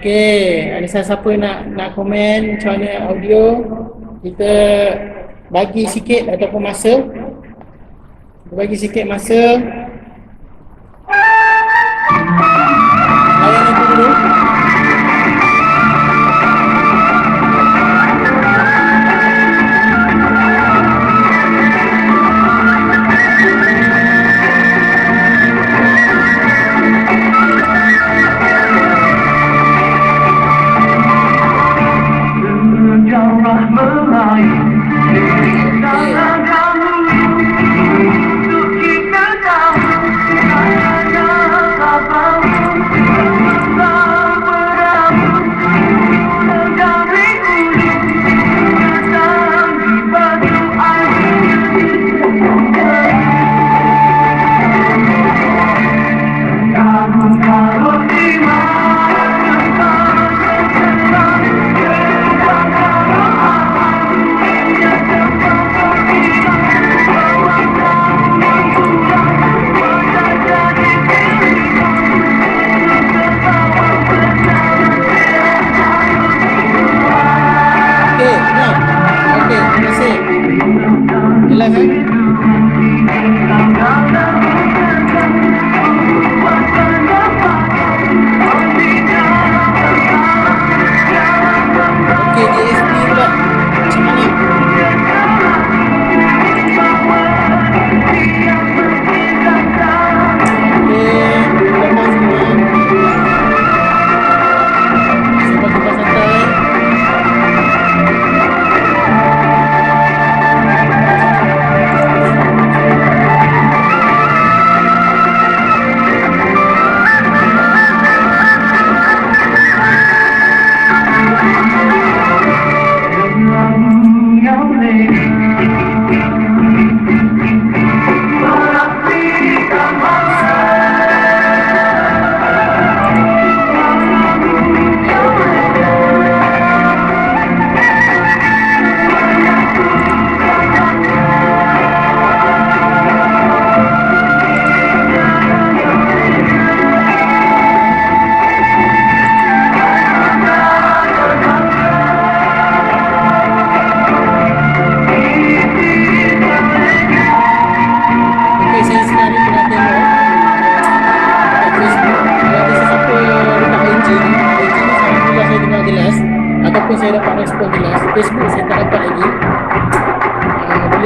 Okey, ada siapa nak komen macam mana audio? Kita bagi sikit ataupun masa. Bagi sikit masa. Layan aku dulu.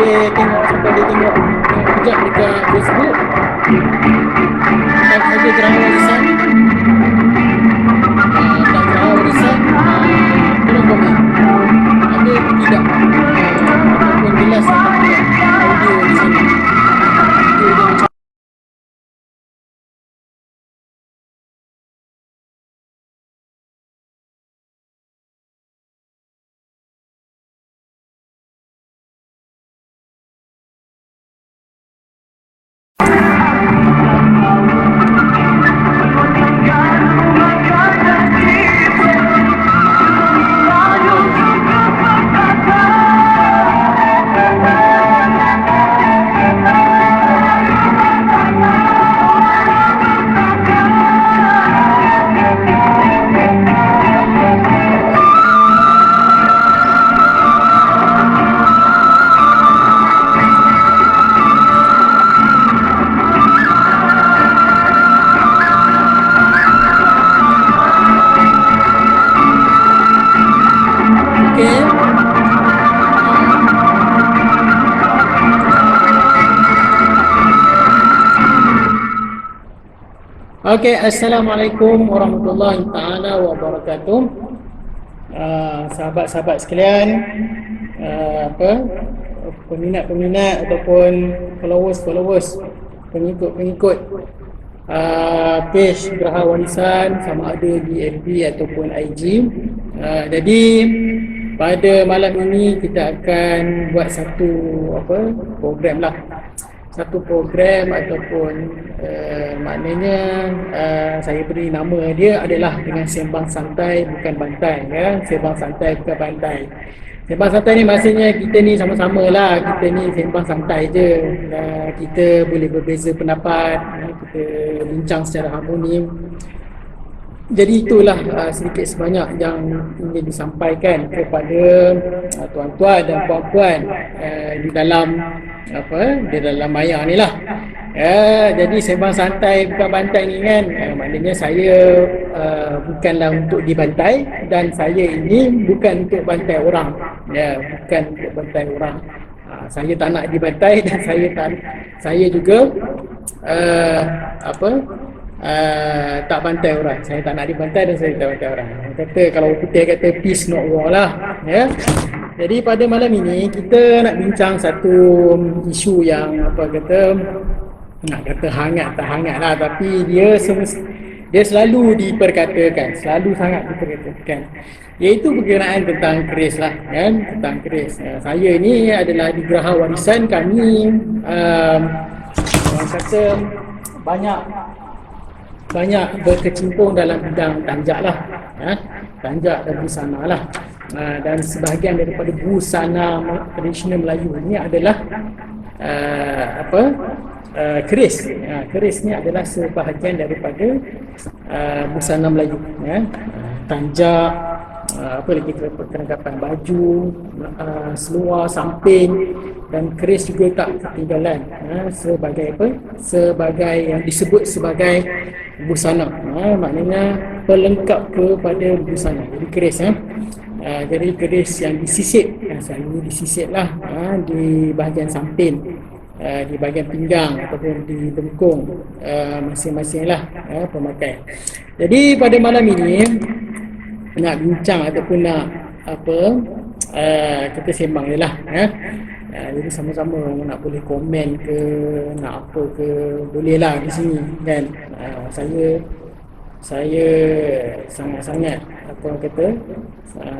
boleh tengok, siapa boleh tengok kejap dekat Facebook. Tak ada Geraha Warisan. Tak Geraha Warisan. Tolong komen. Ada atau tidak? Ataupun jelas atau tidak audio di sini. Audio dia macam Okey, Assalamualaikum warahmatullahi taala wabarakatuh. Sahabat-sahabat sekalian, peminat-peminat ataupun followers, pengikut page Geraha Warisan, sama ada di FB ataupun IG. Jadi pada malam ini kita akan buat satu program lah. Satu program ataupun maknanya saya beri nama dia adalah dengan sembang santai bukan bantai, ya. Sembang santai bukan bantai. Sembang santai ni maksudnya kita ni sama-sama lah, kita ni sembang santai je. Kita boleh berbeza pendapat, kita bincang secara harmoni. Jadi itulah sedikit sebanyak yang ingin disampaikan kepada tuan-tuan dan puan-puan di dalam maya ni lah. Jadi sembang santai bukan bantai ni kan, maknanya saya bukanlah untuk dibantai dan saya ini bukan untuk bantai orang, bukan untuk bantai orang. Saya tak nak dibantai dan saya juga tak bantai orang. Saya tak nak dibantai dan saya tak bantai orang. Kata kalau putih kata peace not war lah, ya. Jadi pada malam ini kita nak bincang satu isu yang nak kata hangat tak hangat lah, tapi dia selalu diperkatakan, selalu sangat diperkatakan, iaitu berkenaan tentang keris lah, kan, tentang keris. Saya ni adalah di Geraha Warisan, kami orang kata banyak berkecimpung dalam bidang tanjak lah, tanjak dan busana lah. Dan sebahagian daripada busana tradisional Melayu ini adalah keris. Keris ni adalah sebahagian daripada busana Melayu, tanjak, apa lagi, perlengkapan baju, seluar, samping, dan keris juga tak ketinggalan sebagai sebagai yang disebut sebagai busana, maknanya pelengkap kepada busana. Jadi keris, jadi keris yang disisip, selalu disisip lah di bahagian samping, di bahagian pinggang ataupun di bengkung masing-masing lah pemakai. Jadi pada malam ini nak bincang ataupun nak kita sembang je lah, jadi sama-sama nak boleh komen ke, nak apa ke, boleh lah di sini kan. Saya sangat-sangat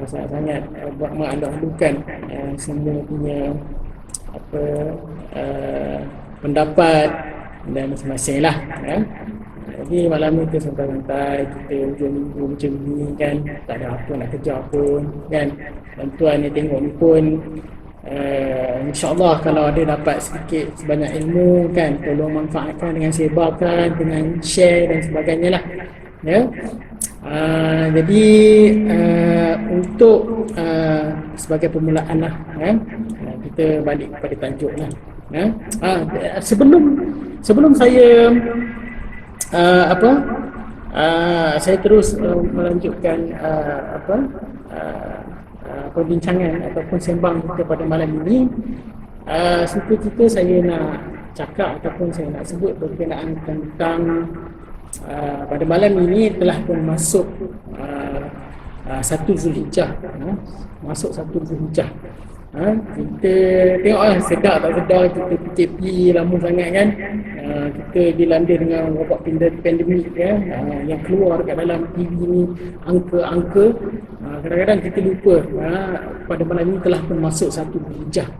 sangat-sangat mengalu-alukan semua punya pendapat dan masing-masing lah, Jadi malam ni kita santai-santai, kita hujung minggu macam ni kan, tak ada apa nak kerja pun kan. Dan tuan ni tengok ni pun InsyaAllah kalau ada dapat sedikit sebanyak ilmu kan, tolong manfaatkan dengan sebarkan, dengan share dan sebagainya lah, ya. Jadi untuk sebagai permulaan lah, kita balik kepada tajuk lah, sebelum saya saya terus melanjutkan perbincangan ataupun sembang kita pada malam ini. Suka cerita saya nak cakap ataupun saya nak sebut berkenaan tentang pada malam ini telah pun masuk 1 Zulhijjah, masuk 1 Zulhijjah. Kita tengoklah sedar tak sedar kita PKP lama sangat kan. Kita dilanda dengan wabak pandemik ya, yang keluar kat dalam TV ni angka-angka. Kadang-kadang kita lupa pada malam ini telah pun masuk 1 Zulhijjah.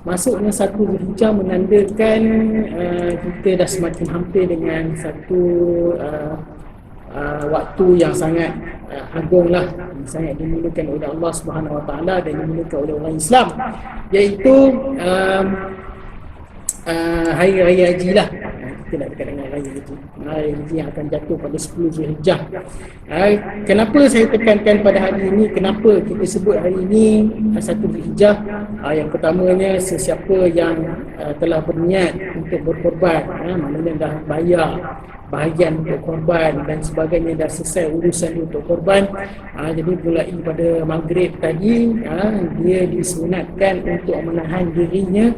Masuknya 1 Zulhijjah menandakan kita dah semakin hampir dengan satu waktu yang sangat agung lah, sangat dimulakan oleh Allah Subhanahu Wa Taala dan dimulakan oleh orang Islam, iaitu Hari Raya Haji lah. Kita nak dekat dengan Raya Haji. Raya Haji yang akan jatuh pada 10 Zulhijjah. Kenapa saya tekankan pada hari ini, kenapa kita sebut hari ini 1 Zulhijjah? Yang pertamanya, sesiapa yang telah berniat untuk berkorban, maknanya dah bayar bahagian untuk korban dan sebagainya, dah selesai urusan untuk korban, jadi mulai pada maghrib tadi dia disunatkan untuk menahan dirinya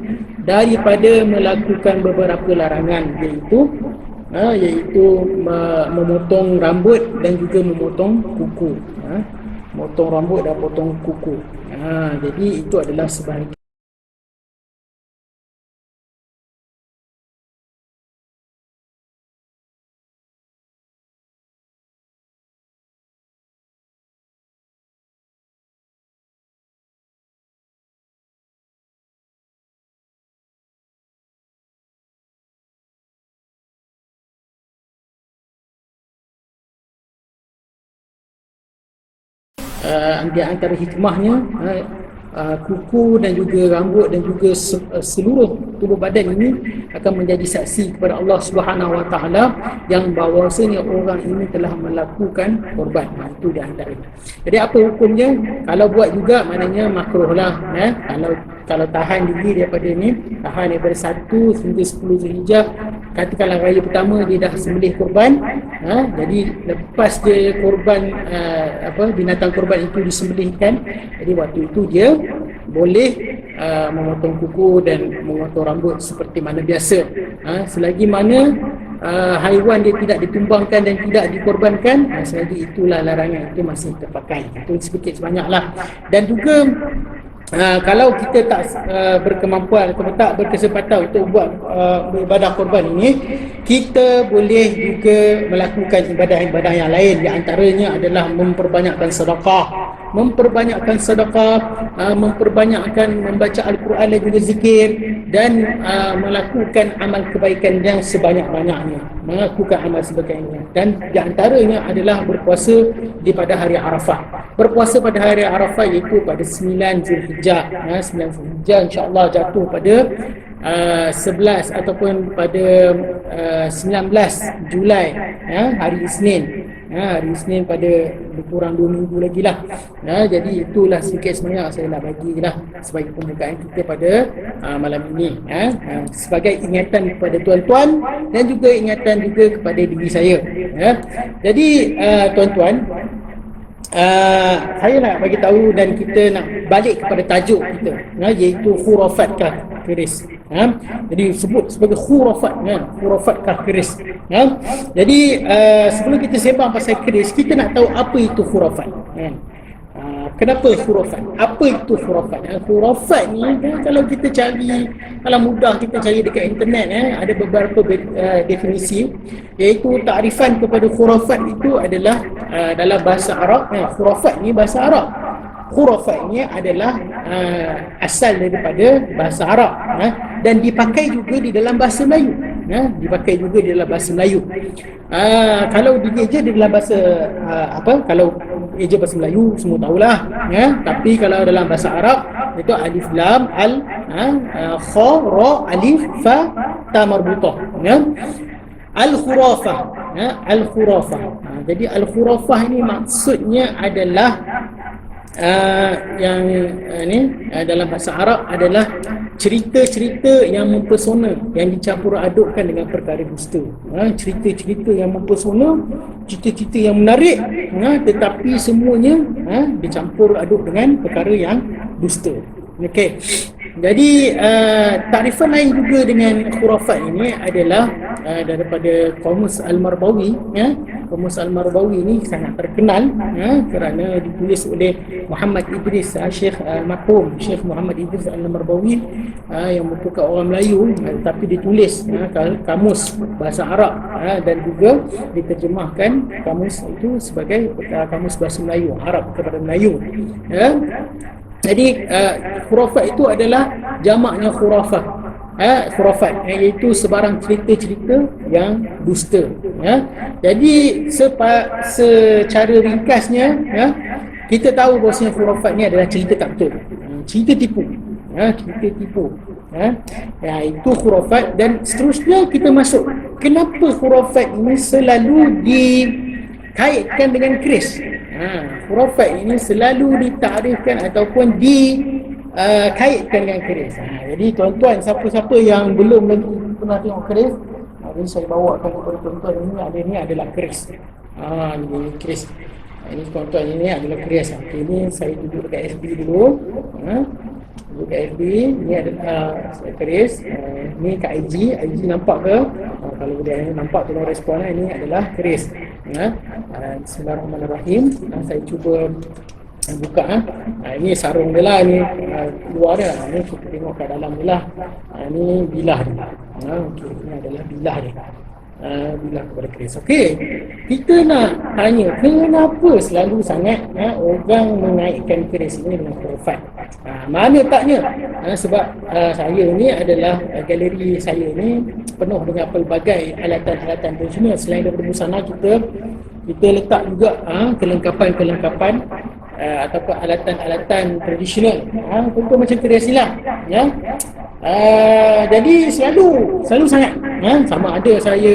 daripada melakukan beberapa larangan, iaitu memotong rambut dan juga memotong kuku, memotong rambut dan potong kuku. Jadi itu adalah sebahagian di antara hikmahnya, kuku dan juga rambut dan juga seluruh tubuh badan ini akan menjadi saksi kepada Allah Subhanahu Wa Taala yang bahawasanya orang ini telah melakukan korban. Itu di antaranya. Jadi apa hukumnya? Kalau buat juga maknanya makruh lah. Kalau tahan diri daripada ni, tahan daripada 1 hingga 10 Zulhijjah, katakanlah raya pertama dia dah sembelih korban, jadi lepas dia korban binatang korban itu disembelihkan, jadi waktu itu dia boleh memotong kuku dan memotong rambut seperti mana biasa, selagi mana haiwan dia tidak ditumbangkan dan tidak dikorbankan, selagi itulah larangan itu masih terpakai. Itu sedikit sebanyaklah. Dan juga kalau kita tak berkemampuan atau tak berkesempatan untuk buat ibadah korban ini, kita boleh juga melakukan ibadah-ibadah yang lain. Di antaranya adalah memperbanyakkan sedekah, memperbanyakkan membaca Al-Quran dan juga zikir, dan melakukan amal kebaikan yang sebanyak-banyaknya, dan di antaranya adalah berpuasa di pada hari Arafah. Berpuasa pada hari Arafah iaitu pada 9 Zulhijjah. 9 Zulhijjah insya-Allah jatuh pada 11 ataupun pada 19 Julai, hari Isnin. Hari Isnin pada lebih kurang 2 minggu lagi lah. Jadi itulah sedikit sebenarnya saya nak bagi lah sebagai pembukaan kita pada malam ini, sebagai ingatan kepada tuan-tuan dan juga ingatan juga kepada diri saya. Jadi tuan-tuan, saya nak bagi tahu dan kita nak balik kepada tajuk kita, iaitu khurafatkah keris. Jadi sebut sebagai khurafatkah keris. Jadi sebelum kita sembang pasal keris, kita nak tahu apa itu khurafat. Kenapa khurafat? Apa itu khurafat? Khurafat ni kalau kita cari, kalau mudah kita cari dekat internet, ada beberapa definisi, iaitu takrifan kepada khurafat itu adalah dalam bahasa Arab. Khurafat ni bahasa Arab. Khurafat ni adalah asal daripada bahasa Arab, dan dipakai juga di dalam bahasa Melayu. Dipakai juga di dalam bahasa Melayu. Kalau dieja di dalam bahasa kalau eja bahasa Melayu semua tahulah, tapi kalau dalam bahasa Arab itu alif lam al kha ra alif fa ta marbutah, al-khurafah. Al-khurafah. Jadi al-khurafah ini maksudnya adalah yang dalam bahasa Arab adalah cerita-cerita yang mempesona, yang dicampur adukkan dengan perkara dusta. Cerita-cerita yang mempesona, cerita-cerita yang menarik, tetapi semuanya dicampur aduk dengan perkara yang dusta. Okey. Jadi takrifan lain juga dengan khurafat ini adalah daripada Qamus Al-Marbawi, ya. Qamus Al-Marbawi ini sangat terkenal, ya, kerana ditulis oleh Muhammad Idris, Syekh marhum Syekh Muhammad Idris Al-Marbawi, yang merupakan orang Melayu, tapi ditulis kamus bahasa Arab, dan juga diterjemahkan kamus itu sebagai kamus bahasa Melayu, Arab kepada Melayu, ya. Jadi khurafat itu adalah jamaknya khurafat, khurafat, iaitu sebarang cerita-cerita yang dusta, ya. Jadi secara ringkasnya, ya, kita tahu bahawasanya khurafat ni adalah cerita tak betul, cerita tipu, cerita tipu, ya, itu khurafat. Dan seterusnya kita masuk, kenapa khurafat ini selalu dikaitkan dengan keris. Khurafat ini selalu ditarifkan ataupun dikaitkan dengan keris. Jadi tuan-tuan, siapa-siapa yang belum lagi pernah tengok keris, jadi saya bawakan kepada tuan-tuan, ini adalah keris. Ini keris. Ini tuan-tuan, ini adalah keris. Ini saya duduk dekat FB dulu. Duduk kat FB, ini adalah keris. Ini kat IG nampak ke? Kalau boleh nampak, tolong respon. Ini adalah keris. Bismillahirrahmanirrahim. Saya cuba buka. Ini sarung dia lah, ni luar dia. Ini kita tengok kat dalam dia lah. Ini bilah dia. Okay, ini adalah bilah dia. Bilah kepada keris. Okey, kita nak tanya, kenapa selalu sangat orang mengaitkan keris ini dengan khurafat? Mana taknya? Sebab saya ni adalah galeri saya ni penuh dengan pelbagai alatan-alatan tradisional. Selain daripada busana, kita letak juga kelengkapan-kelengkapan ataupun alatan-alatan tradisional. Contoh macam keris ni lah, ya. Jadi selalu sangat, sama ada saya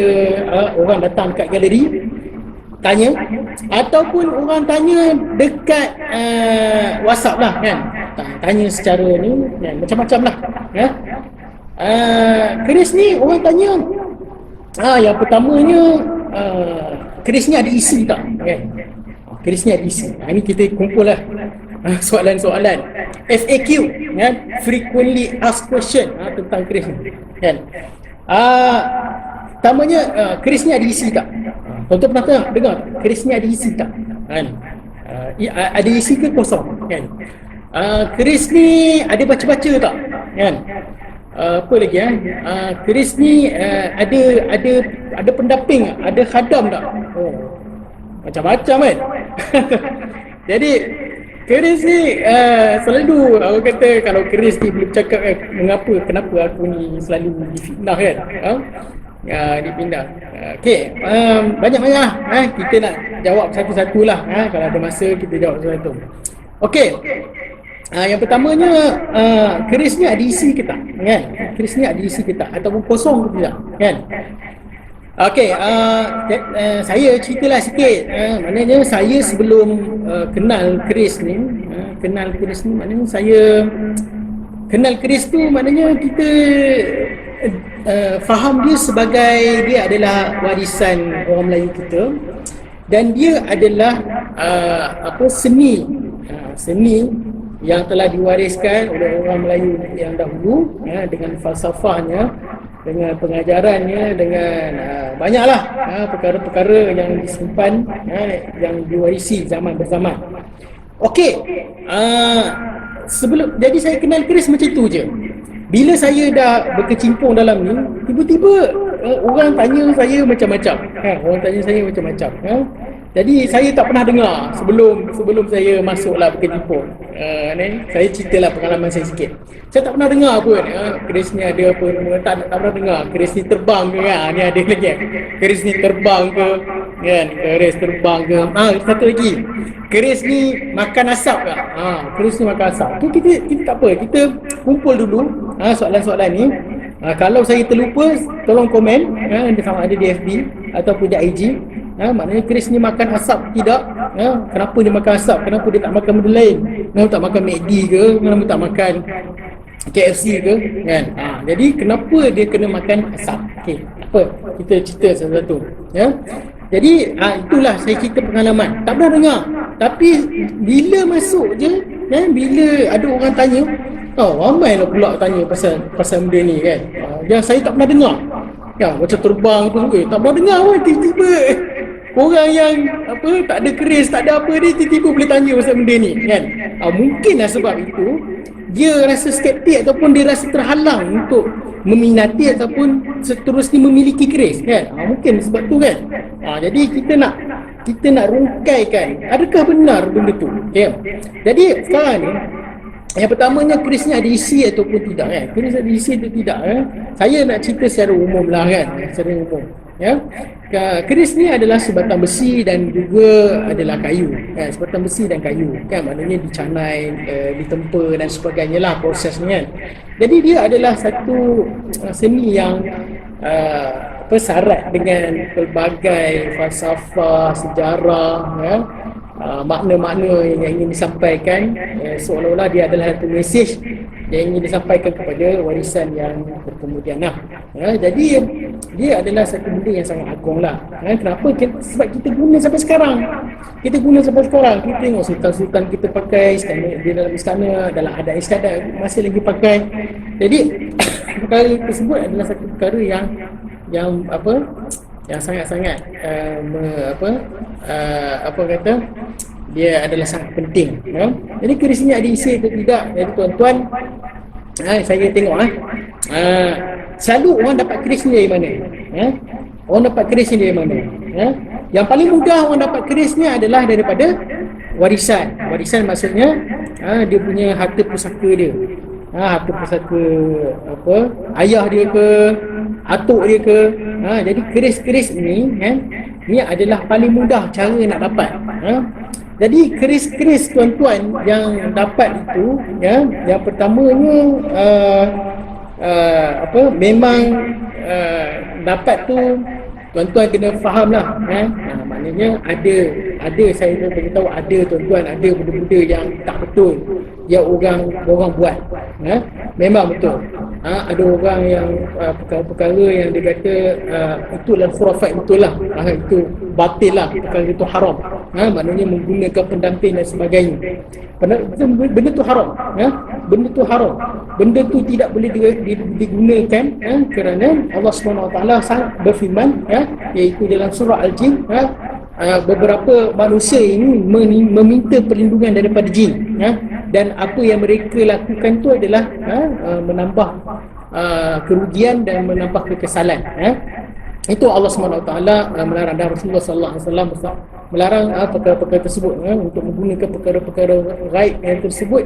orang datang kat galeri tanya, ataupun orang tanya dekat WhatsApp lah, kan. Tanya secara ni, kan, macam-macam lah, ya. Keris ni orang tanya, yang pertamanya, keris ni ada isi tak, kan? Keris ni ada isi. Ini kita kumpul lah soalan-soalan FAQ, kan? Frequently asked question, tentang keris ni, kan? Pertamanya, keris ni ada isi tak? Tuan-tuan pernah dengar keris ni ada isi tak, kan? Ada isi ke kosong, kan? Keris ni ada baca-baca tak, kan? Apa lagi, keris ni ada pendamping, ada khadam tak? Macam-macam, kan? Jadi keris ni selalu orang kata, kalau keris ni boleh bercakap, kenapa aku ni selalu difitnah, kan? Dipindah. Okey, banyak-banyak lah, kita nak jawab satu-satu lah, kalau ada masa kita jawab satu-satu. Okey, yang pertamanya, keris ni ada isi ke tak, kan? Keris ni ada isi ke tak, ataupun kosong ke tidak, kan? Okey, saya ceritalah sikit. Maknanya saya sebelum kenal keris ni, maknanya saya kenal keris tu, maknanya kita faham dia sebagai dia adalah warisan orang Melayu kita, dan dia adalah seni yang telah diwariskan oleh orang Melayu yang dahulu, dengan falsafahnya, dengan pengajarannya, dengan banyaklah perkara-perkara yang disimpan, yang diwarisi zaman berzaman. Okey, jadi saya kenal keris macam tu je. Bila saya dah berkecimpung dalam ni, tiba-tiba orang tanya saya macam-macam, Jadi saya tak pernah dengar sebelum saya masuklah berkecimpung. Saya ceritalah pengalaman saya sikit. Saya tak pernah dengar pun keris ni ada apa, tak pernah dengar. Keris ni terbang ke, ni ada lagi, keris ni terbang ke, kan? Keris terbang ke. Satu lagi, keris ni makan asap ke? Keris ni makan asap. Kita tak apa, kita kumpul dulu soalan-soalan ni. Kalau saya terlupa, tolong komen, sama ada di FB ataupun di IG. Maknanya keris ni makan asap tidak, kenapa dia makan asap, kenapa dia tak makan benda lain, kenapa tak makan McD ke, kenapa tak makan KFC ke, kan? Jadi kenapa dia kena makan asap? Okey, apa, kita cerita satu-satu, ya. Jadi itulah saya cerita pengalaman. Tak pernah dengar, tapi bila masuk je, bila ada orang tanya, Ramai lah pula tanya pasal benda ni kan. Yang saya tak pernah dengar. Ya, macam terbang tu, tak pernah dengar pun. Tiba-tiba orang yang apa tak ada keris, tak ada apa ni, tiba-tiba boleh tanya pasal benda ni kan. Mungkinlah sebab itu dia rasa skeptik ataupun dia rasa terhalang untuk meminati ataupun seterusnya memiliki keris kan. Mungkin sebab tu kan. Jadi kita nak rungkaikan adakah benar benda tu kan. Jadi sekarang ni yang pertamanya kerisnya ada isi ataupun tidak kan. Keris ada isi atau tidak kan. Saya nak cerita secara umum lah kan. Secara umum ya. Keris ni adalah sebatang besi dan juga adalah kayu kan. Sebatang besi dan kayu kan. Maknanya dicanai, ditempa dan sebagainya lah prosesnya kan. Jadi dia adalah satu seni yang syarat dengan pelbagai falsafah, sejarah ya. Makna-makna yang ingin disampaikan, seolah-olah dia adalah satu mesej yang ingin disampaikan kepada warisan yang berkemudian lah. Jadi dia adalah satu benda yang sangat agung lah. Kenapa? Sebab kita guna sampai sekarang. Kita tengok sultan-sultan kita pakai di dalam istana, dalam adat istiadat masih lagi pakai. Jadi perkara tersebut adalah satu perkara yang sangat-sangat dia adalah sangat penting ya? Jadi keris ni ada isi atau tidak. Jadi tuan-tuan, saya tengok selalu orang dapat keris ni dari mana orang dapat keris ni dari mana yang paling mudah orang dapat keris ni adalah daripada warisan maksudnya dia punya harta pusaka dia. Harta pusaka ayah dia ke, atuk dia ke. Jadi keris-keris ni ni adalah paling mudah cara nak dapat. Jadi keris-keris tuan-tuan yang dapat itu yang pertamanya memang dapat tu tuan-tuan kena faham lah maknanya ada saya beritahu ada tuan-tuan ada benda-benda yang tak betul yang orang buat memang betul. Ada orang yang perkara-perkara yang dia kata itulah khurafat betul lah, itu batil lah, perkara itu haram, maknanya menggunakan pendamping dan sebagainya. Benda tu haram, benda tu haram, benda tu tidak boleh digunakan kerana Allah SWT berfirman iaitu dalam surah Al-Jin, beberapa manusia ini meminta perlindungan daripada jin dan apa yang mereka lakukan tu adalah menambah kerugian dan menambah kekesalan. Itu Allah SWT melarang, dan Rasulullah SAW melarang perkara-perkara tersebut untuk menggunakan perkara-perkara gaib yang tersebut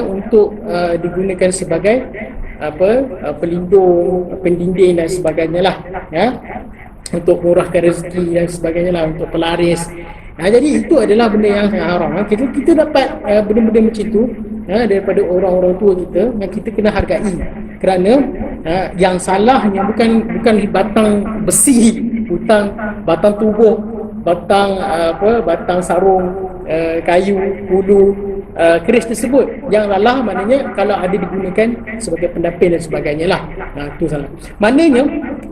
untuk digunakan sebagai pelindung, pendinding dan sebagainya lah untuk murahkan rezeki dan sebagainya lah, untuk pelaris. Jadi itu adalah benda yang sangat haram. Kita dapat benda-benda macam itu daripada orang-orang tua kita yang kita kena hargai, kerana yang salahnya bukan batang besi, batang tubuh, batang sarung, kayu, bulu, keris tersebut. Yang salah maknanya kalau ada digunakan sebagai pendamping dan sebagainya lah. Itu salah. Maknanya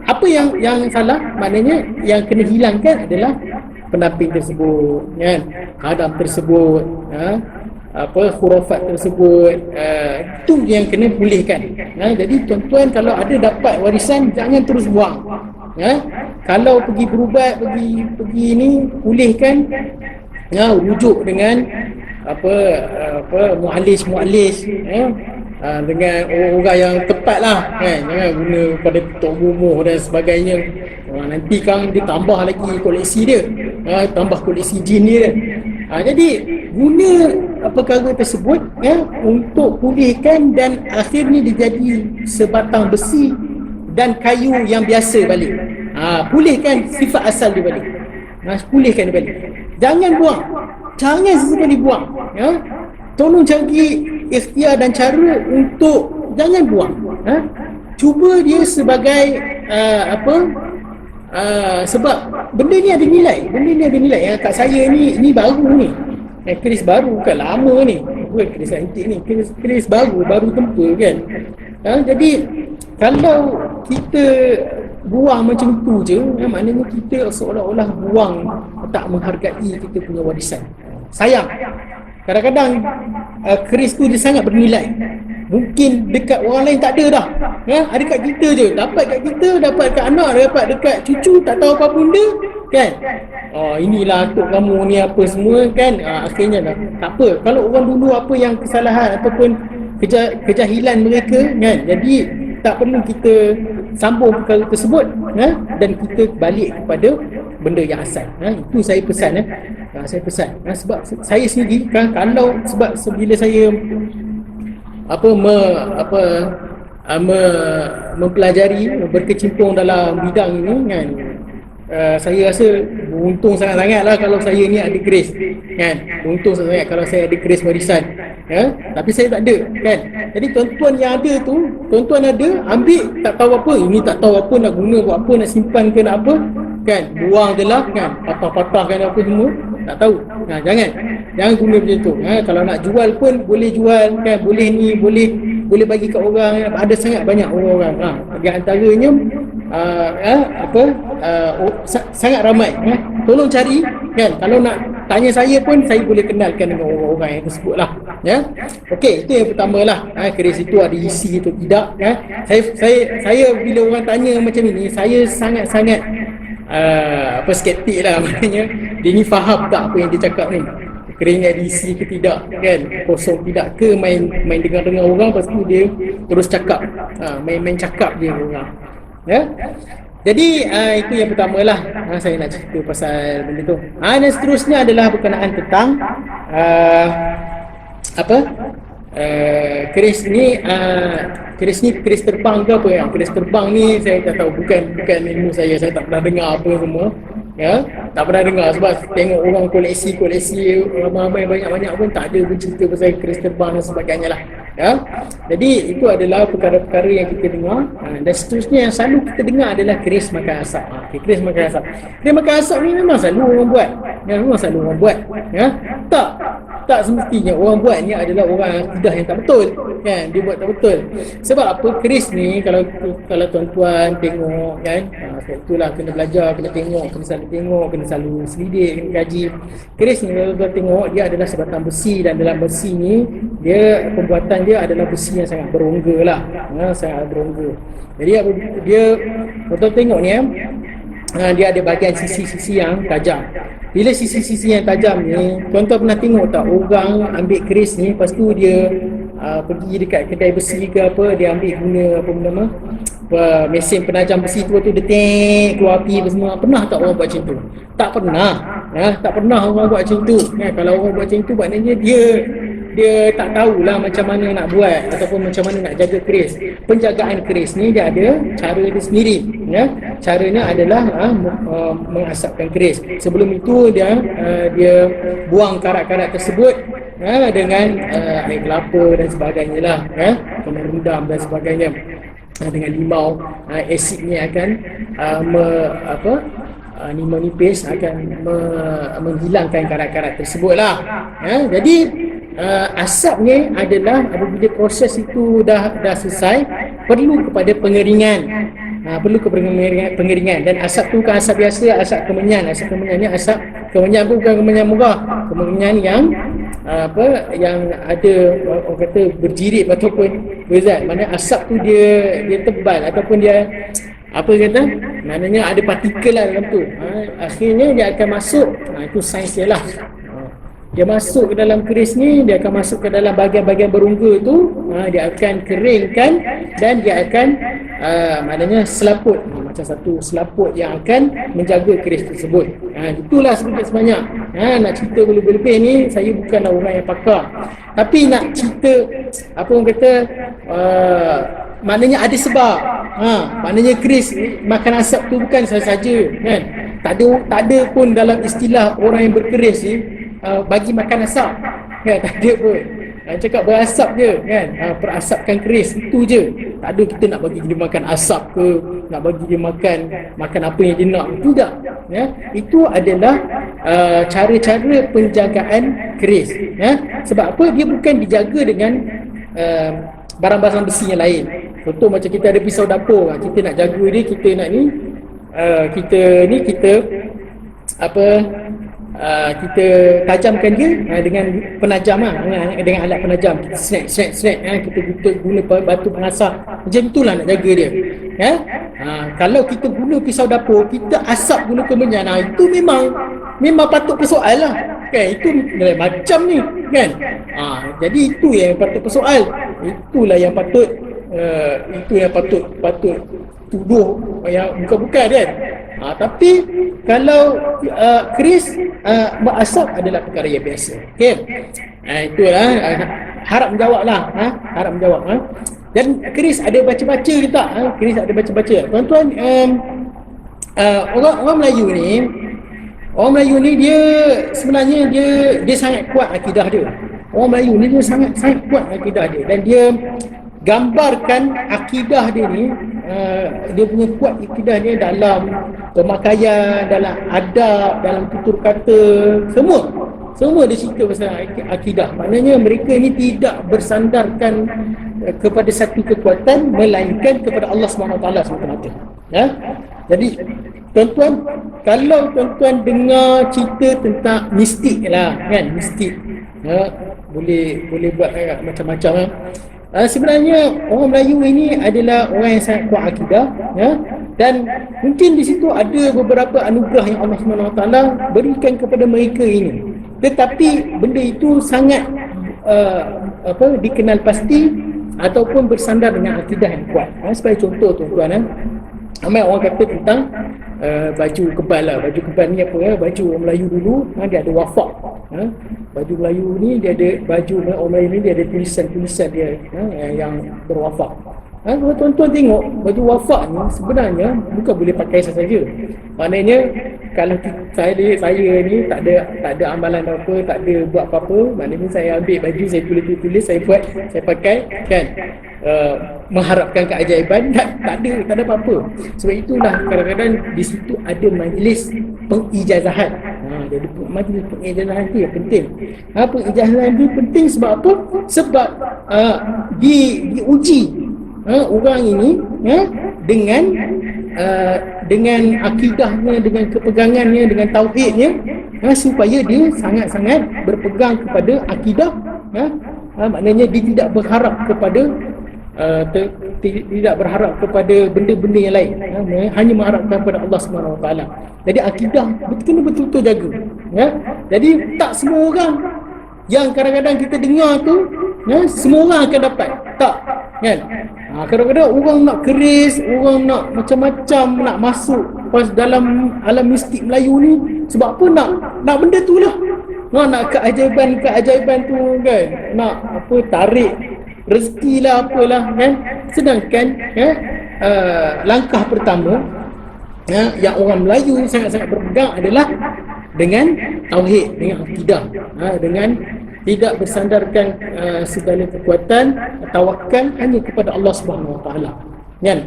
apa yang salah, maknanya yang kena hilangkan adalah pendamping tersebut, kan? Hadam tersebut, khurafat tersebut, itu yang kena pulihkan. Jadi tuan-tuan kalau ada dapat warisan, jangan terus buang. Kalau pergi berubat, pergi ni pulihkan, rujuk dengan mualis, dengan orang yang tepat lah, jangan guna pada tok bumuh dan sebagainya. Nanti kan dia tambah lagi koleksi dia, tambah koleksi jin dia. Jadi guna perkara tersebut untuk pulihkan, dan akhirnya dia jadi sebatang besi dan kayu yang biasa balik. Pulihkan sifat asal dia balik. Pulihkan dia balik. Jangan buang. Jangan sesekali buang. Tolong cari ikhtiar dan cara untuk jangan buang. Cuba dia sebagai sebab benda ni ada nilai. Kat saya ni baru ni. Keris baru, bukan lama ni. Bukan keris antik ni. Keris baru tempa kan. Jadi kalau kita buang macam tu je, maknanya kita seolah-olah buang, tak menghargai kita punya warisan. Sayang. Kadang-kadang keris tu dia sangat bernilai. Mungkin dekat orang lain tak ada dah. Ada kat kita je. Dapat kat kita, dapat kat anak, dapat dekat cucu, tak tahu apa benda, kan? Inilah atuk kamu ni apa semua, kan? Akhirnya dah. Tak apa. Kalau orang dulu apa yang kesalahan ataupun kejahilan mereka, kan? Jadi tak perlu kita sambung perkara tersebut, dan kita balik kepada benda yang asal. Itu saya pesan. Saya pesan. Sebab saya sendiri kan, kalau sebab bila saya mempelajari, berkecimpung dalam bidang ini, kan, saya rasa beruntung sangat-sangat lah kalau saya ni ada grace, kan. Beruntung sangat kalau saya ada grace warisan, tapi saya tak ada, kan. Jadi tuan-tuan yang ada tu, tuan-tuan ada, ambil, tak tahu apa, ini tak tahu apa nak guna buat apa, nak simpan ke nak apa, kan, buang je lah, kan, patah-patahkan apa semua, tak tahu. Jangan guna macam tu. Kalau nak jual pun boleh jual, kan, boleh ni, boleh bagi kat orang, ada sangat banyak orang. Di antaranya sangat ramai. Tolong cari, kan. Kalau nak tanya saya pun, saya boleh kenalkan dengan orang-orang yang tersebut lah. Okey, itu yang pertama lah. Keris itu ada isi atau tidak, saya bila orang tanya macam ini, saya sangat-sangat skeptik lah. Maknanya dia ni faham tak apa yang dia cakap ni, keris ni ada isi ke tidak, kan, kosong tidak ke, main dengar-dengar orang, lepas tu dia terus cakap, main cakap je orang. Jadi itu yang pertama lah, saya nak cerita pasal benda tu. Dan seterusnya adalah berkenaan tentang keris ni terbang ke apa ya? Keris terbang ni saya tak tahu, bukan ilmu saya tak pernah dengar apa semua. Tak pernah dengar, sebab tengok orang koleksi ramai banyak pun tak ada bercerita pasal keris terbang dan sebagainya lah. Jadi itu adalah perkara-perkara yang kita dengar. Dan seterusnya yang selalu kita dengar adalah keris makan asap. Keris makan asap. Keris makan asap ni memang selalu orang buat. Tak semestinya orang buat ni adalah orang akidah yang tak betul, kan, dia buat tak betul. Sebab apa, keris ni kalau tuan-tuan tengok, kan, itulah kena belajar, kena tengok, kena selalu selidik, kena kaji. Keris ni kalau tuan tengok, dia adalah sebatang besi, dan dalam besi ni dia pembuatan dia adalah besi yang sangat berongga lah, sangat berongga. Jadi dia tuan tengok ni, dia ada bahagian sisi-sisi yang tajam. Bila sisi-sisi yang tajam ni, tuan-tuan pernah tengok tak orang ambil keris ni, lepas tu dia pergi dekat kedai besi ke apa, dia ambil guna mesin penajam besi tu, dia keluar api apa semua. Pernah tak orang buat macam tu? Tak pernah. Tak pernah orang buat macam tu. Kalau orang buat macam tu, maknanya dia tak tahulah macam mana nak buat ataupun macam mana nak jaga keris. Penjagaan keris ni dia ada cara dia sendiri. Caranya adalah mengasapkan keris. Sebelum itu dia buang karat-karat tersebut dengan air kelapa dan sebagainya lah, kena rendam dan sebagainya dengan limau. Asidnya akan menipis, akan menghilangkan karat-karat tersebut lah. Jadi asap ni adalah apabila proses itu dah selesai, perlu kepada pengeringan. Pengeringan. Dan asap tu bukan asap biasa, asap kemenyan. Asap kemenyan ni asap kemenyan pun bukan kemenyan murah. Kemenyan yang yang ada orang kata berjirit ataupun berzat. Maknanya asap tu dia tebal ataupun dia maknanya ada partikel lah dalam tu. Akhirnya dia akan masuk, itu saiz dia lah. Dia masuk ke dalam keris ni, dia akan masuk ke dalam bahagian-bahagian berongga tu, dia akan keringkan dan dia akan maknanya selaput, macam satu selaput yang akan menjaga keris tersebut. Itulah sedikit sebanyak. Nak cerita lebih-lebih ni, saya bukanlah orang yang pakar, tapi nak cerita orang kata maknanya ada sebab. Maknanya keris makan asap tu bukan sahaja, kan. Tak ada pun dalam istilah orang yang berkeris ni bagi makan asap, kan, tak ada pun. Cakap berasap je, kan, perasapkan keris, itu je. Tak ada kita nak bagi dia makan asap ke, nak bagi dia makan apa yang dia nak, tidak. Itu adalah cara-cara penjagaan keris. Sebab apa? Dia bukan dijaga dengan barang-barang besi yang lain. Contoh macam kita ada pisau dapur, kita nak jaga dia, kita nak ni, kita kita tajamkan dia dengan penajam dengan alat penajam. Kita snap kita guna batu pengasah. Macam itulah nak jaga dia. Kalau kita guna pisau dapur, kita asap guna kemenyan, itu memang patut persoal lah kan. Itu macam ni kan. Jadi itu yang patut persoal. Itulah yang patut patut tuduh yang bukan-bukan kan. Tapi kalau keris asap adalah perkara yang biasa. Okey. Itulah harap menjawab lah. Harap menjawab. Dan keris ada baca-baca ke tak? Keris ada baca-baca. Tuan-tuan, orang Melayu ni dia sebenarnya dia sangat kuat akidah dia. Orang Melayu ni dia sangat kuat akidah dia, dan dia gambarkan akidah dia ni, dia punya kuat akidah dia dalam pemakaian, dalam adab, dalam tutur kata, semua dia cerita pasal akidah. Maknanya mereka ni tidak bersandarkan kepada satu kekuatan, melainkan kepada Allah SWT semata-mata. Jadi tuan-tuan, kalau tuan-tuan dengar cerita tentang mistik lah kan, mistik, boleh buat macam-macam. Sebenarnya orang Melayu ini adalah orang yang sangat kuat akidah, dan mungkin di situ ada beberapa anugerah yang Allah SWT berikan kepada mereka ini. Tetapi benda itu sangat dikenal pasti ataupun bersandar dengan akidah yang kuat. Sebagai contoh tuan-tuan, ramai orang kata tentang baju kebal lah. Baju kebal ni apa ya? Baju orang Melayu dulu dia ada wafak. Baju Melayu ni dia ada, baju orang Melayu ni dia ada tulisan-tulisan dia yang berwafak. Kalau tuan-tuan tengok baju wafak ni sebenarnya bukan boleh pakai sahaja. Maknanya kalau saya ni tak ada amalan apa, tak ada buat apa-apa, maknanya saya ambil baju, saya tulis, saya buat, saya pakai kan, mengharapkan keajaiban, tak ada apa-apa. Sebab itulah kadang-kadang di situ ada majlis pengijazahan. Jadi majlis pengijazahan itu yang penting. Pengijazahan itu penting sebab apa? Sebab diuji orang ini dengan akidahnya, dengan kepegangannya, dengan tauhidnya, supaya dia sangat-sangat berpegang kepada akidah. Maknanya dia tidak berharap kepada benda-benda yang lain, hanya mengharapkan kepada Allah SWT. Jadi akidah kena betul-betul jaga. Jadi tak semua orang yang kadang-kadang kita dengar tu semua orang akan dapat, tak kan. Kadang-kadang orang nak keris, orang nak macam-macam, nak masuk pas dalam alam mistik Melayu ni. Sebab apa? Nak benda tu lah, nak keajaiban tu kan, nak apa, tarik rezeki lah, apalah kan. Sedangkan langkah pertama yang orang Melayu sangat-sangat berpegang adalah dengan tauhid, dengan akidah, dengan tidak bersandarkan segala kekuatan, tawakal hanya kepada Allah Subhanahu Wa Taala. Kan?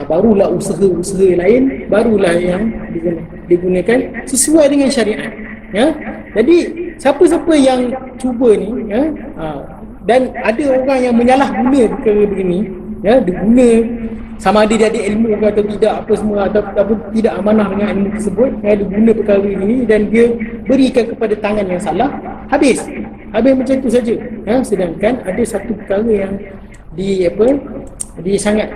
Barulah usaha-usaha lain barulah yang digunakan sesuai dengan syariat. Jadi siapa-siapa yang cuba ni, dan ada orang yang menyalahguna perkara begini, diguna sama ada dia ada ilmu ke atau tidak, apa semua, ataupun tidak amanah dengan ilmu tersebut, dia guna perkara ini dan dia berikan kepada tangan yang salah, habis macam itu saja. Sedangkan ada satu perkara yang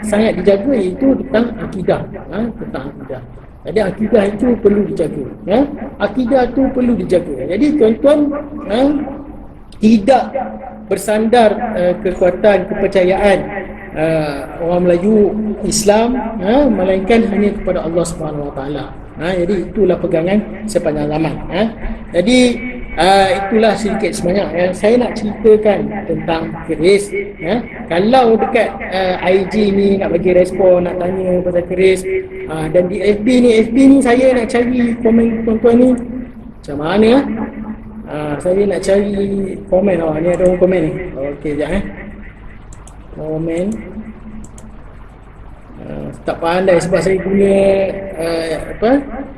sangat dijaga, iaitu tentang akidah. Jadi akidah itu perlu dijaga. Akidah itu perlu dijaga. Jadi tuan-tuan, tidak bersandar kekuatan kepercayaan orang Melayu Islam, melainkan hanya kepada Allah Subhanahu Wa Taala. Jadi itulah pegangan sepanjang zaman. Jadi itulah sedikit sebanyak yang saya nak ceritakan tentang keris. Kalau dekat IG ni nak bagi respon, nak tanya pasal keris, dan di FB ni saya nak cari komen tuan-tuan ni macam mana. Saya nak cari komen. Ni ada orang komen ni. Okey, sekejap komen. Tak pandai sebab saya guna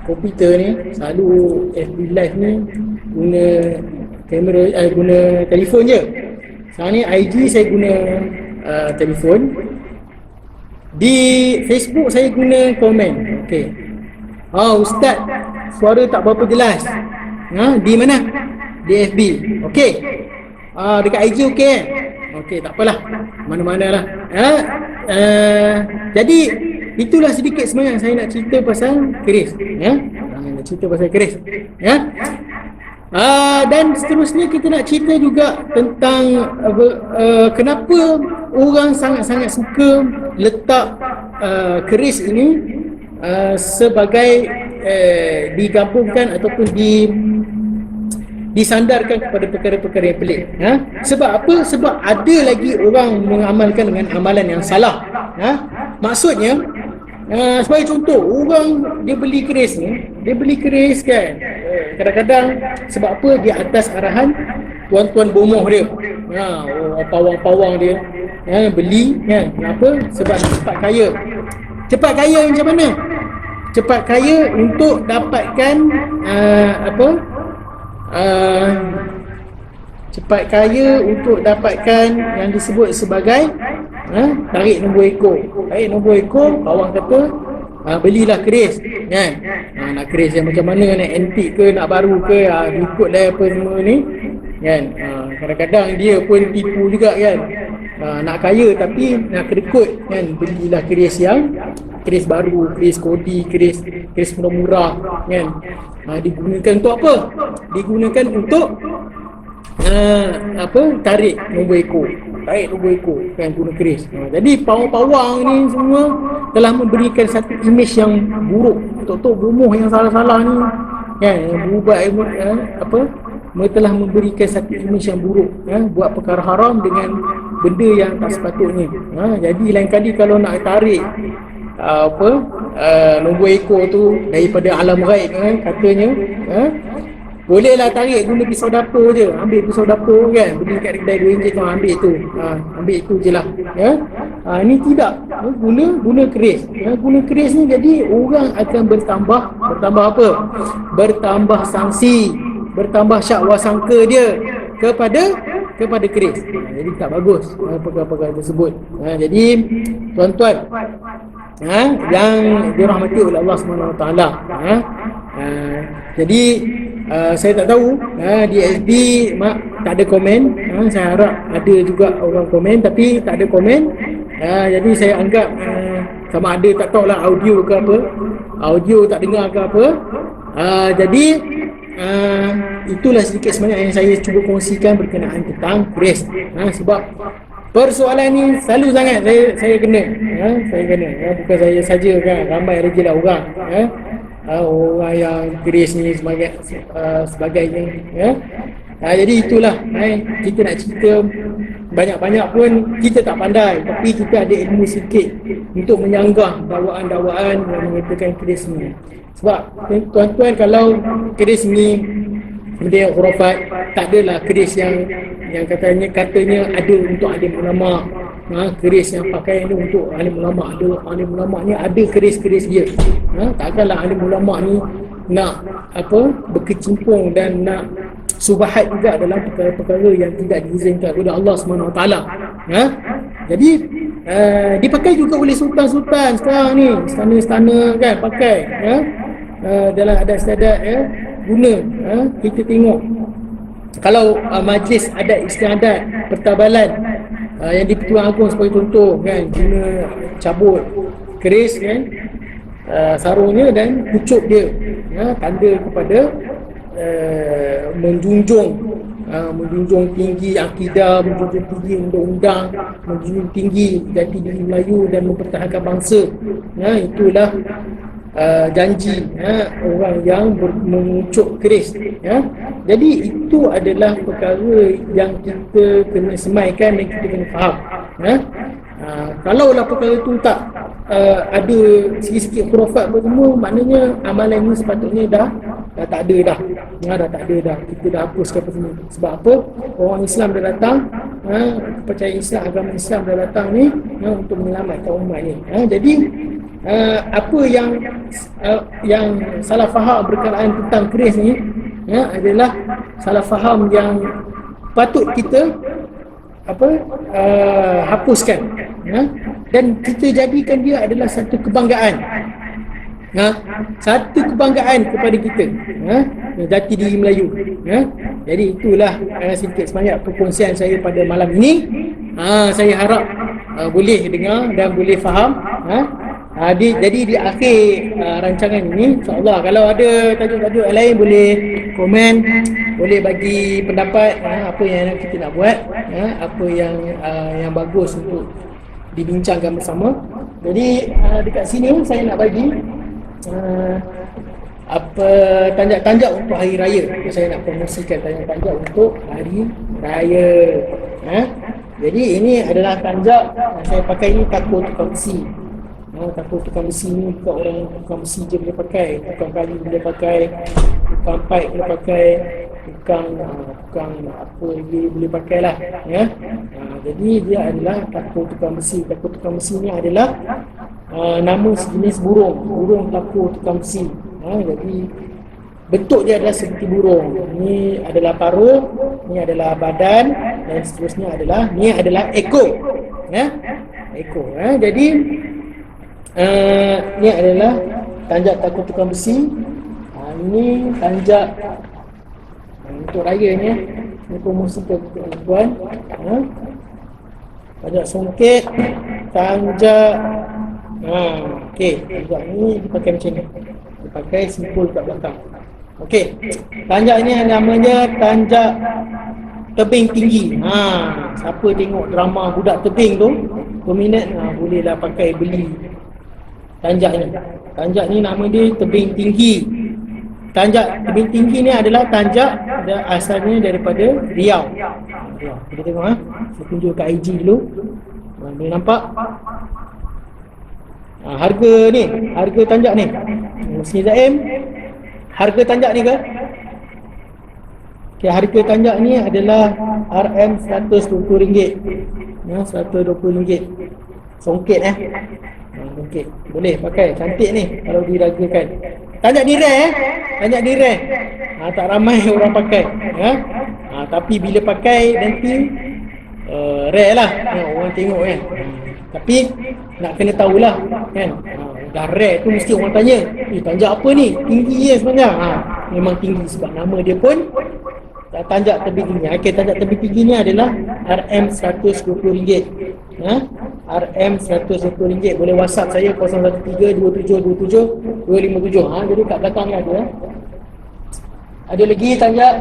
komputer ni, selalu FB live ni guna kamera, guna telefon je. Sekarang ni IG saya guna telefon. Di Facebook saya guna komen. Okey. Ustaz, suara tak berapa jelas. Di mana? Di FB. Okey. Dekat IG okey. Okey, tak apalah. Mana-mana lah. Jadi itulah sedikit sebenarnya saya nak cerita pasal keris. Nak cerita pasal keris. Dan seterusnya kita nak cerita juga tentang kenapa orang sangat-sangat suka letak keris ini sebagai digabungkan ataupun disandarkan kepada perkara-perkara yang pelik. Sebab apa? Sebab ada lagi orang mengamalkan dengan amalan yang salah. Maksudnya, sebagai contoh, orang dia beli keris kan, kadang-kadang sebab apa? Dia atas arahan tuan-tuan bomoh dia, pawang-pawang dia, beli kan. Kenapa? Sebab cepat kaya. Cepat kaya macam mana? Cepat kaya untuk dapatkan cepat kaya untuk dapatkan yang disebut sebagai tarik nombor ekor. Tarik nombor ekor, kawan kata belilah keris kan. Nak keris yang macam mana, nak antik ke, nak baru ke, ikutlah apa semua ni kan. Kadang-kadang dia pun tipu juga kan. Nak kaya tapi nak kedekut kan, belilah keris baru, keris kodi, keris murah-murah kan. Digunakan untuk apa? Digunakan untuk tarik nombor ekor kan, guna keris. Jadi pawang-pawang ni semua telah memberikan satu imej yang buruk. Tok-tok bomoh yang salah-salah ni kan, yang berubah mereka telah memberikan satu imej yang buruk, buat perkara haram dengan benda yang tak sepatutnya. Jadi lain kali kalau nak tarik nombor ekor tu daripada alam ghaib kan, katanya bolehlah tarik guna pisau dapur je. Ambil pisau dapur kan, beli kat kedai RM2 kau ambil tu. Ambil tu je lah. Ni tidak. Guna keris. Guna keris ni jadi orang akan bertambah apa? Bertambah sanksi, bertambah syakwa sangka dia kepada keris. Jadi tak bagus perkara-perkara tersebut. Jadi tuan-tuan yang dirahmati oleh Allah SWT, jadi saya tak tahu di FB tak ada komen. Saya harap ada juga orang komen tapi tak ada komen. Jadi saya anggap sama ada tak tahulah audio ke apa, audio tak dengar ke apa. Jadi itulah sedikit sebenarnya yang saya cuba kongsikan berkenaan tentang keris. Sebab persoalan ni selalu sangat saya kena. Bukan saya saja kan, ramai lagi lah orang. Orang yang keris ni sebagainya. Jadi itulah kita nak cerita banyak-banyak pun kita tak pandai, tapi kita ada ilmu sikit untuk menyanggah dakwaan-dakwaan yang mengatakan keris ni. Sebab tuan-tuan, kalau keris ni benda yang khurafat, tak adalah keris yang katanya ada untuk alim ulama. Keris yang pakai ni untuk alim ulama. Alim ulama ni ada keris-keris dia. Takkanlah alim ulama ni nak berkecimpung dan nak subahat juga dalam perkara-perkara yang tidak diizinkan oleh Allah SWT. Jadi dipakai juga oleh sultan-sultan sekarang ni, istana-istana kan pakai dalam adat istiadat guna. Kita tengok kalau majlis adat istiadat pertabalan yang di Pertuan Agong sebagai contoh kan, guna cabut keris kan, sarungnya dan pucuk dia, tanda kepada menjunjung tinggi akidah, menjunjung tinggi undang-undang, menjunjung tinggi jati diri Melayu dan mempertahankan bangsa. Itulah janji orang yang mengucuk keris. Jadi itu adalah perkara yang kita kena semaikan dan kita kena faham. Kalaulah perkara itu tak ada sikit-sikit khurafat bertemu, maknanya amalan ini sepatutnya dah tak ada dah. Dah tak ada dah. Kita dah hapuskan apa semua. Sebab apa? Orang Islam dah datang, kepercayaan Islam, agama Islam dah datang ni untuk menyelamatkan umat ni. Jadi apa yang salah faham berkenaan tentang keris ni adalah salah faham yang patut kita hapuskan, dan kita jadikan dia adalah satu kebanggaan. Ha? Satu kebanggaan kepada kita, jati diri Melayu. Jadi itulah sedikit sebanyak perkongsian saya pada malam ini. Saya harap boleh dengar dan boleh faham. Jadi di akhir rancangan ini, insyaAllah kalau ada tajuk-tajuk lain boleh komen, boleh bagi pendapat apa yang kita nak buat, apa yang bagus untuk dibincangkan bersama. Jadi dekat sini saya nak bagi apa tanjak-tanjak untuk hari raya. Saya nak promosikan tanjak-tanjak untuk hari raya. Jadi ini adalah tanjak yang saya pakai ni, takur tukang besi. Takur tukang besi ni bukan orang tukang besi je boleh pakai, tukang kayu boleh pakai, tukang pipe boleh pakai, tukang apa lagi boleh pakai lah. Jadi dia adalah takur tukang besi. Takur tukang besi ni adalah nama sejenis burung takur tukang besi. Jadi bentuk dia adalah seperti burung. Ini adalah paruh, ini adalah badan, dan seterusnya adalah ekor. Ekor. Jadi ini adalah tanjak takur tukang besi. Ini tanjak untuk raya ni. Ini promosi ke tuan. Tanjak songket, tanjak okey, tanjak ni dipakai macam ni. Dipakai simpul kat belakang. Okey. Tanjak ni namanya tanjak tebing tinggi. Siapa tengok drama budak tebing tu, berminat, bolehlah pakai beli tanjak ni. Tanjak ni nama dia tebing tinggi. Tanjak tebing tinggi ni adalah tanjak asalnya daripada Riau. Kita tengok saya tunjuk kat IG dulu. Boleh nampak? Harga tanjak ni. Musni Zaim, harga tanjak ni ke? Okay, harga tanjak ni adalah RM120. RM120. Songket songket. Boleh pakai, cantik ni kalau diragakan. Tanjak ni rare Tanjak ni rare. Tak ramai orang pakai. Tapi bila pakai nanti rare lah. Orang tengok kan. Tapi nak kena tahulah kan. Dah rare tu mesti orang tanya, tanjak apa ni? Tinggi je sebenarnya. Memang tinggi sebab nama dia pun tanjak tebing tinggi. Okey, tanjak tebing tinggi ni adalah RM120. RM120. Boleh WhatsApp saya 0132727257. Jadi kat belakang ni ada. Ada lagi tanjak.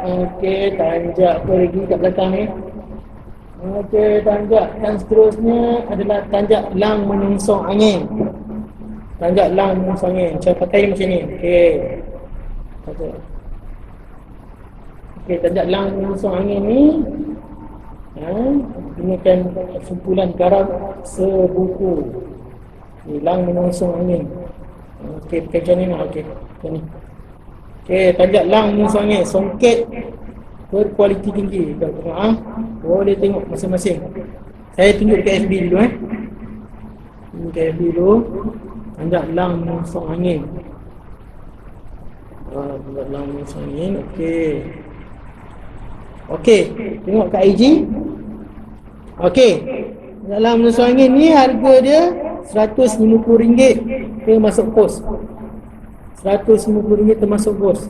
Okey, tanjak apa lagi kat belakang ni? Okey, tanjak yang seterusnya adalah tanjak lang menyongsong angin. Tanjak lang menyongsong angin. Saya pakai macam ni. Okey. Okey, tanjak lang menyongsong angin ni ini kan kumpulan garam sebuku. Ni lang menyongsong angin. Okey, pakai macam ni lah. Okey, macam ni. Okey, tanjak lang menyongsong angin. Songket berkualiti tinggi. Boleh tengok masing-masing. Saya tunjuk ke FB dulu Tunjuk ke FB dulu. Tanjak lang menyongsong angin. Tanjak lang menyongsong angin. Okey, tengok kat IG. Okey, tanjak lang menyongsong angin ni harga dia RM150 termasuk pos. RM150 termasuk pos.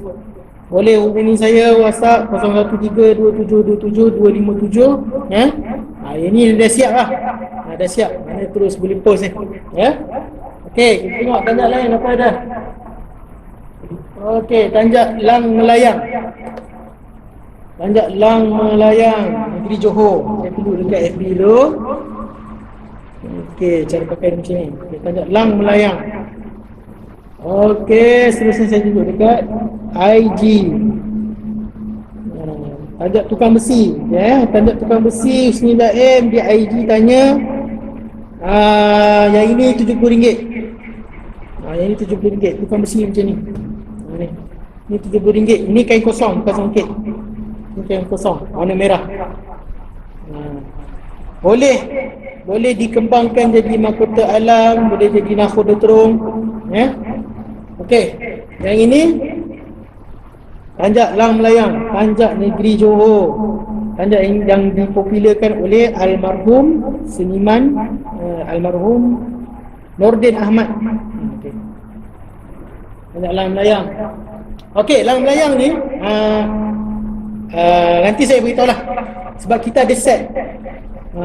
Boleh hubungi saya WhatsApp 0132727257. Ini dah siap lah. Dah siap. Mana terus boleh post ni. Okey, kita tengok tanjak lain apa dah. Okey, tanjak lang melayang. Tanjak lang melayang Negeri Johor. Saya tunggu dekat FB dulu. Okey, cara pakai macam ni. Okay, tanjak lang melayang. Okey, seterusnya saya tunjuk dekat IG. Tanjak tukang besi. Tanjak tukang besi Husni Daim di IG tanya. Yang ini RM70. Yang ini RM70. Tukang besi macam ni. Ini RM70. Ini kain kosong, bukan songket. Ini kain kosong, warna merah. Boleh dikembangkan jadi mahkota alam, boleh jadi nakhoda terung. Okey, yang ini tanjak lang melayang, tanjak negeri Johor. Tanjak yang dipopularkan oleh almarhum seniman almarhum Nordin Ahmad. Tanjak lang melayang. Okey, lang melayang ni nanti saya beritahu lah. Sebab kita ada set.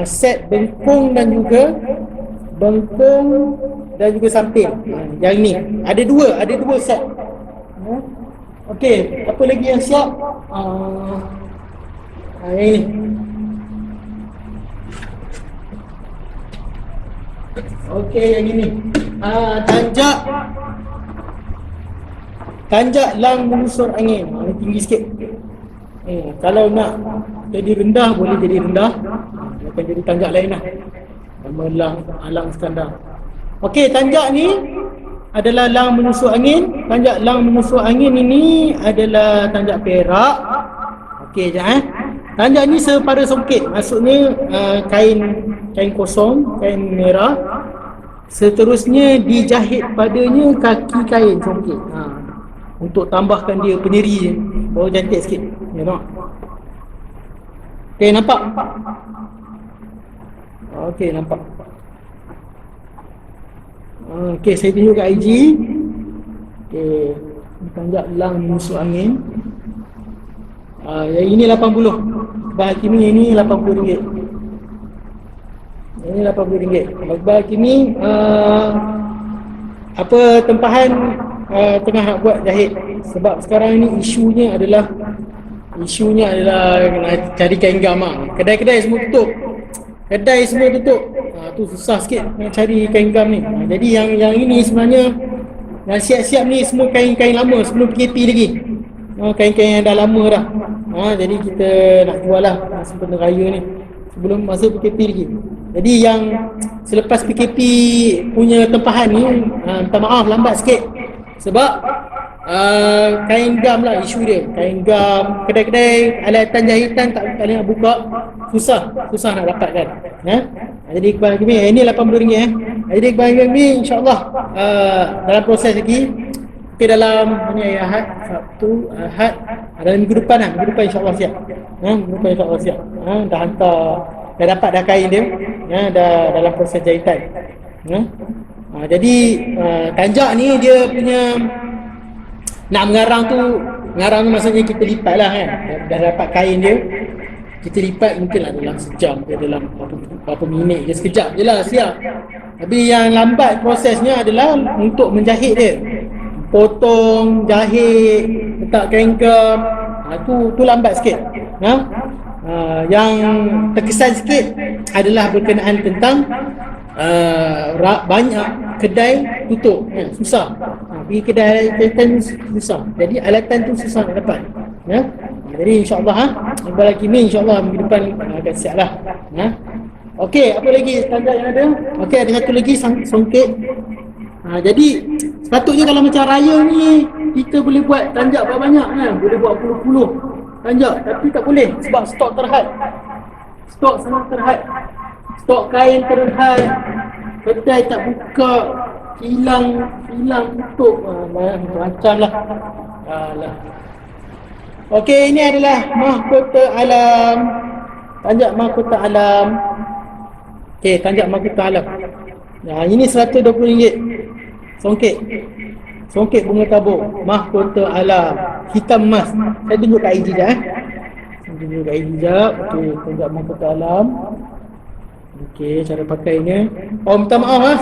Set bengkung dan juga samping. Yang ni ada dua set. Okey, apa lagi yang siap? Yang ini. Okey, yang ini. Tanjak lang mengusur angin. Ini tinggi sikit. Kalau nak jadi rendah, boleh jadi rendah. Akan jadi tanjak lain lah. Nama lang standar. Okey, tanjak ni adalah lang menusuk angin. Tanjak lang menusuk angin ini adalah tanjak perak. Okey, sekejap Tanjak ni sepada songket. Maksudnya kain kosong, kain merah. Seterusnya dijahit padanya kaki kain songket. Untuk tambahkan dia penyeri, baru cantik sikit. Ya, tengok. Okey, nampak? Okey, nampak. Okey, saya tunjuk kat IG. Okey, tanjak lang musuh angin. Yang ini 80. Bahal kimi ini RM80. Ini RM80. Bahal kimi tempahan tengah nak buat jahit. Sebab sekarang ni isunya adalah nak cari kain gam lah. Kedai-kedai semua tutup. Tu susah sikit nak cari kain gam ni. Jadi yang ini sebenarnya yang siap-siap ni semua kain-kain lama sebelum PKP lagi. Kain-kain yang dah lama dah. Jadi kita nak jual lah sempena raya ni sebelum masa PKP lagi. Jadi yang selepas PKP punya tempahan ni minta maaf lambat sikit. Sebab kain gam lah isu dia. Kain gam, kedai-kedai alatan jahitan tak boleh nak buka. Susah nak dapatkan. Jadi kepada kami ini RM80. Jadi kepada kami insya-Allah dalam proses lagi. Okay, dalam hari Ahad, Sabtu, Ahad, dalam minggu depan insya-Allah siap. Minggu depan insya-Allah siap. Dah hantar, dah dapat dah kain dia. Dah dalam proses jahitan. Jadi tanjak ni dia punya nak mengarang tu maksudnya kita lipat lah kan. Dah dapat kain dia, kita lipat mungkin lah dalam sejam ke dalam berapa minit je, sekejap je lah siap. Tapi yang lambat prosesnya adalah untuk menjahit dia, potong, jahit, letak kain gam. Tu lambat sikit. Yang terkesan sikit adalah berkenaan tentang banyak kedai tutup, susah. Pergi kedai alatan susah. Jadi alatan tu susah nak dapat. Jadi insya-Allah Iqbal Hakimi insya-Allah minggu depan akan siap lah. Okey, apa lagi standard yang ada? Okey, ada satu lagi songket. Jadi sepatutnya kalau macam raya ni kita boleh buat tanjak banyak kan, boleh buat puluh-puluh tanjak, tapi tak boleh sebab stok terhad. Stok sangat terhad. Stok kain terhad. Kedai tak buka, hilang tutup. Macam lah. Okey, ini adalah mahkota alam. Tanjak mahkota alam. Okey, tanjak mahkota alam. Ini RM120. Songket bunga tabur, mahkota alam, hitam emas. Saya tunjuk kat IG je. Saya tunjuk kat IG sekejap. Okey, tanjak mahkota alam. Okey, cara pakainya. Minta maaf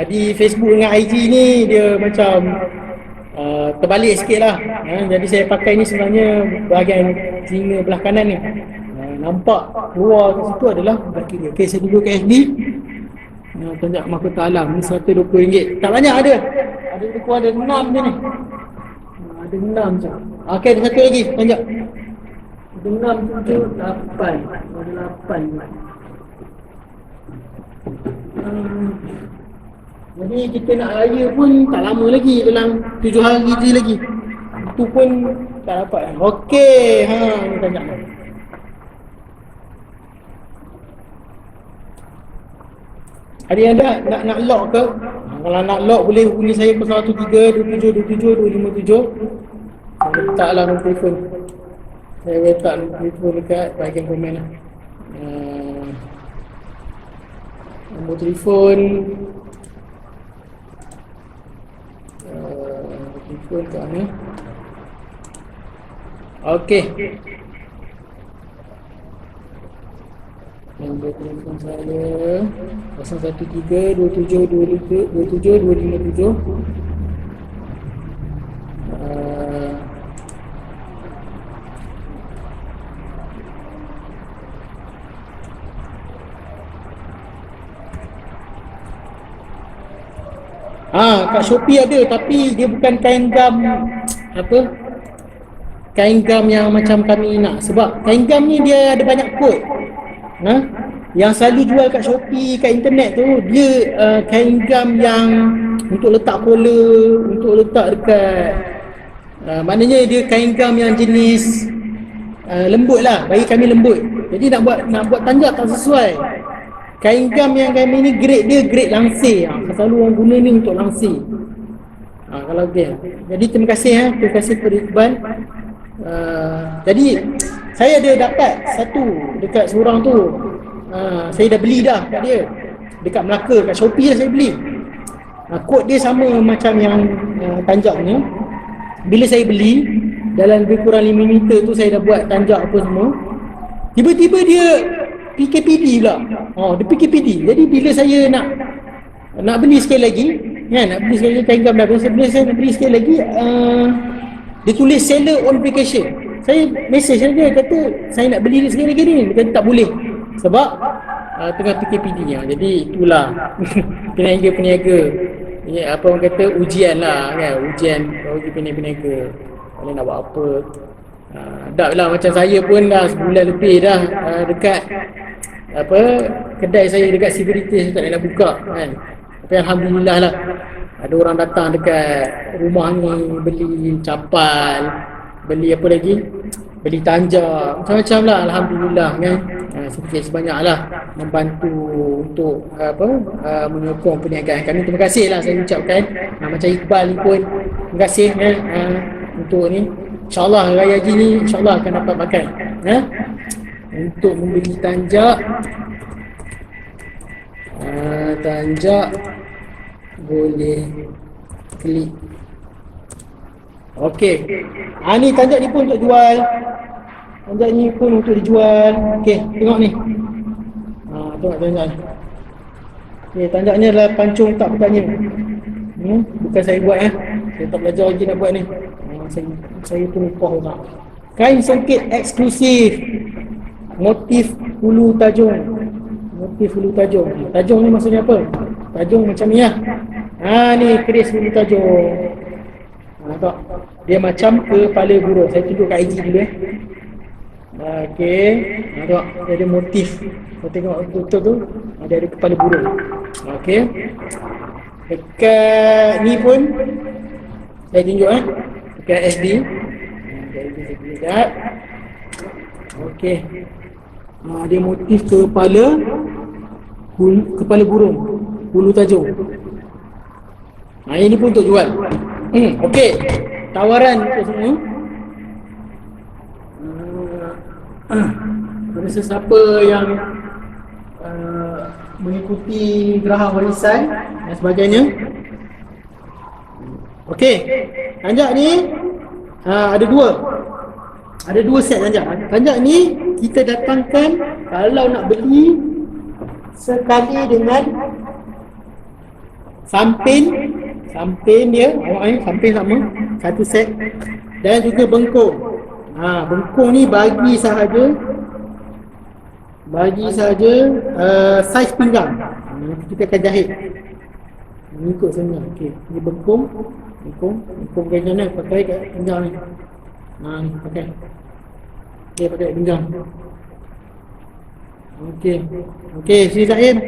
di Facebook dengan IG ni dia macam terbalik sikit lah. Jadi saya pakai ni sebenarnya bahagian telinga belah kanan ni. Nampak keluar kat situ adalah belah kiri. Okey, saya tunjuk kat FB. Tanjak mahkota alam ni RM120. Tak banyak ada. Ada lebih kurang ada 6 je ni. Ada 6 je. Okey, ada satu lagi tanjak. Ada 6, 7, 8. Ada 8. Jadi kita nak raya pun tak lama lagi, dalam 7 hari je lagi. Itu pun tak dapat. Okey, ni tanjak. Ada yang nak lock ke? Kalau nak lock boleh hubungi saya 013 27 27 257. Saya letaklah nombor telefon. Saya letak nombor telefon dekat bahagian komen lah. Nombor telefon Telefon kat mana? Okey. Nombor telefon saya 013-27-25-7. Kat Shopee ada, tapi dia bukan kain gam apa? Kain gam yang macam kami nak. Sebab kain gam ni dia ada banyak kod. Yang selalu jual kat Shopee, kat internet tu, dia kain gam yang untuk letak collar, untuk letak dekat maknanya dia kain gam yang jenis lembut lah, bagi kami lembut. Jadi nak buat tanjak tak sesuai. Kain gam yang kami ni grade dia grade langsir. Selalu orang guna ni untuk langsir. Kalau dia. Jadi terima kasih kepada Iqbal. Jadi saya ada dapat satu dekat seorang tu. Saya dah beli dah kat dia. Dekat Melaka, kat Shopee lah saya beli. Kod dia sama macam yang tanjak ni. Bila saya beli, dalam lebih kurang 5 meter tu saya dah buat tanjak apa semua. Tiba-tiba dia PKPD pula. Dia PKPD. Jadi bila saya nak beli sekali lagi, kan, nak beli sekali lagi kain gam dah. Bila saya nak beli sekali lagi, dia tulis seller on vacation. Saya message dia, kata saya nak beli sekali lagi ni. Dia kata tak boleh. Sebab tengah PKPD nya. Jadi itulah peniaga-peniaga. Apa orang kata, ujian lah kan. Ujian bagi peniaga-peniaga. Boleh nak buat apa. Dah lah macam saya pun dah sebulan lebih dah dekat kedai saya dekat Security, saya tak nak buka kan. Tapi alhamdulillah lah ada orang datang dekat rumah ni beli capal, beli apa lagi, beli tanjak, macam-macam lah, alhamdulillah kan. Sedikit sebanyak lah membantu untuk menyokong perniagaan kami. Terima kasih lah saya ucapkan. Macam Iqbal ni pun terima kasih kan, untuk ni. InsyaAllah raya haji ni insyaAllah akan dapat pakai untuk membeli tanjak. Tanjak boleh klik. Okey. Ni tanjak ni pun untuk jual. Tanjak ni pun untuk dijual. Okey, tengok ni. Tengok tanjak ni. Okey, tanjak ni adalah pancung tak bertanya. Bukan saya buat saya tak belajar lagi nak buat ni. Saya pun lupa tak. Kain songket eksklusif. Motif hulu tajung. Motif hulu tajung. Tajung ni maksudnya apa? Tajung macam ni lah. Ni keris hulu tajung. Tak? Dia macam kepala burung. Saya tunjuk kat IG dulu Okey. Tak? Dia ada motif. Kau tengok betul tu. Dia ada kepala burung. Okey. Dekat ni pun saya tunjuk dekat SD. Dekat. Okey. Dia motif kepala burung, hulu tajung. Ini pun untuk jual. Okey. Tawaran untuk semua. Kepada sesiapa yang mengikuti Geraha Warisan dan sebagainya. Okey. Tanjak ni ada dua set tanjak. Tanjak ni kita datangkan kalau nak beli sekali dengan sampin dia, sampin sama satu set, dan juga bengkung. Bengkung ni bagi sahaja saiz pinggang. Kita akan jahit mengikut sana. Okey, ni bengkung gaya ni pakai kat pinggang ni. Ni pakai. Okey, pakai pinggang. Okey, Sri Zaim,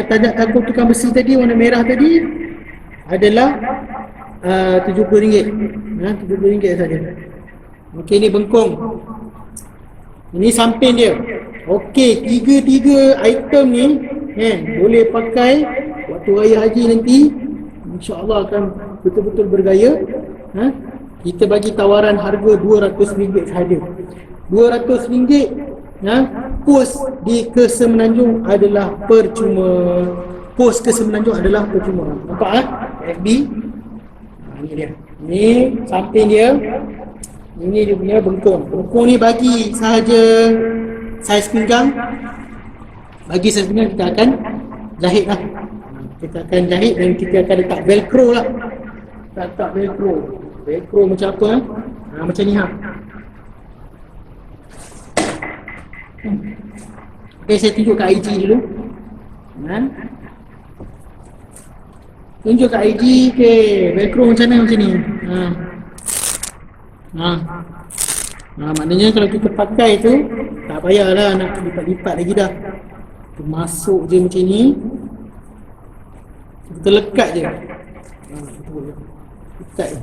tanjak kangkung tukang besi tadi warna merah tadi adalah RM70. RM70 saja. Okey, ni bengkung. Ini samping dia. Okey, tiga item ni boleh pakai waktu raya haji nanti. InsyaAllah akan betul-betul bergaya. Kita bagi tawaran harga RM200 sahaja. RM200. Pos di Kesemenanjung adalah percuma. Nampak FB. Ni dia. Ni samping dia. Ini dia punya bengkung. Bengkung ni bagi sahaja saiz pinggang. Bagi saiz pinggang kita akan jahit lah. Kita akan jahit dan kita akan letak velcro lah. Letak velcro. Velcro macam apa? Macam ni ha. Okay, saya tunjuk kat IG dulu. Tunjuk kat IG. Okay, velcro macam mana macam ni. Maknanya kalau kita pakai tu tak payahlah nak lipat-lipat lagi dah. Kita masuk je macam ni. Kita lekat je. Lekat je.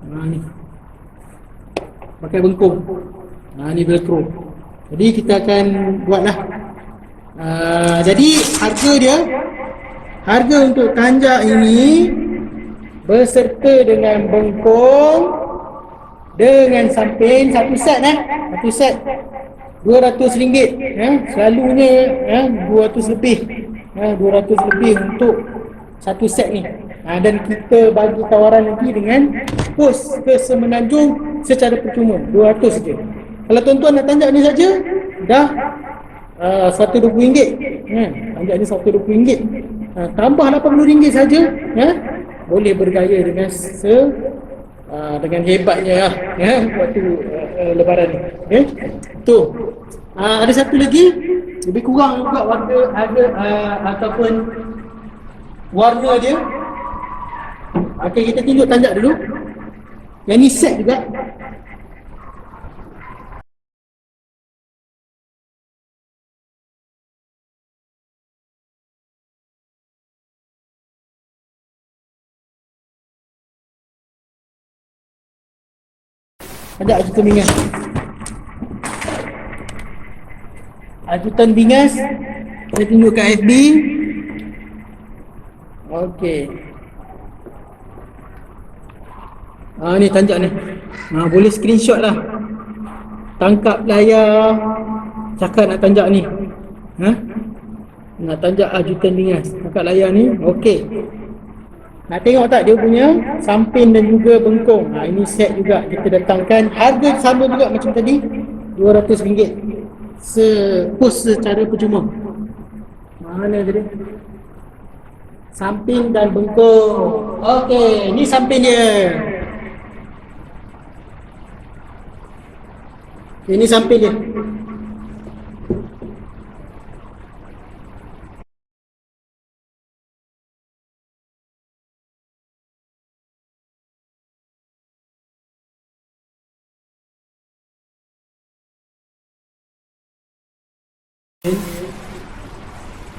Ni. Pakai bengkung. Ni velcro. Jadi kita akan buatlah. Jadi harga untuk tanjak ini beserta dengan bengkung dengan samping satu set RM200. Selalunya 200 lebih. 200 lebih untuk satu set ni. Dan kita bagi tawaran lagi dengan pos ke Semenanjung secara percuma, 200 je. Kalau tuan-tuan nak tanjak ni saja dah RM120. Tanjak ni RM120. Tambah RM80 saja, boleh bergaya dengan dengan hebatnya lah, waktu lebaran ni. Tu. Ada satu lagi lebih kurang juga ataupun warna dia. Okey, kita tunjuk tanjak dulu. Yang ni set juga. Tanjak ajutan bingas. Ajutan bingas. Saya tunjuk kat FB. Okey. Ni tanjak ni. Boleh screenshot lah. Tangkap layar. Cakap nak tanjak ni. Nak tanjak ajutan bingas. Tangkap layar ni. Okey. Nak tengok tak dia punya samping dan juga bengkung. Ini set juga kita datangkan. Harga sama juga macam tadi, RM200. Pos secara percuma. Mana dia? Samping dan bengkung. Okey, ni samping dia. Ini samping dia.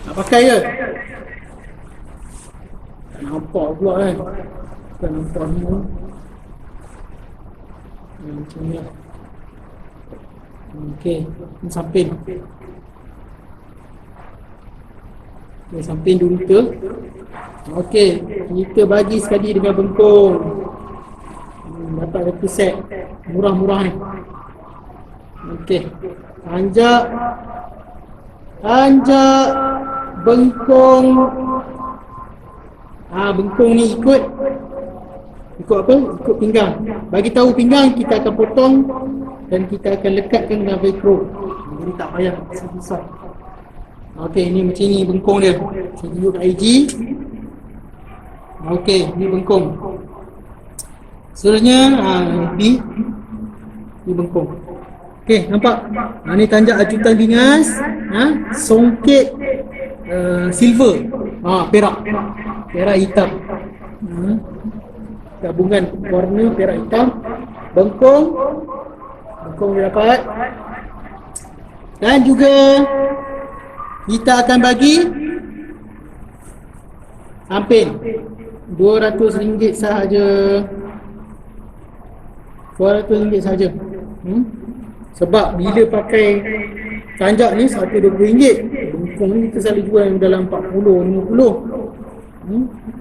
Nak pakai ke? Tak nampak pula kan. Tak nampak semua. Macam ni lah. Okey, ni samping. Okey, samping dulu ke. Okey, kita bagi sekali dengan bengkung. Dapat satu set. Murah-murah ni. Okey, tanjak bengkung. Bengkung ni ikut apa? Ikut pinggang. Bagi tahu pinggang, kita akan potong dan kita akan lekatkan dengan velcro. Jadi tak payah susah. Okey, ni macam ni bengkung dia. Saya tunjuk kat IG. Okey, ni bengkung. Seterusnya ni bengkung. Okey, nampak? Ni tanjak ajutan bingas, songket silver. Perak. Perak hitam. Gabungan warna perak hitam. Bengkung dia dapat. Dan juga kita akan bagi samping RM200 sahaja. RM200 sahaja. Sebab bila pakai tanjak ni RM120, bengkung ni kita selalu jual dalam 40-50.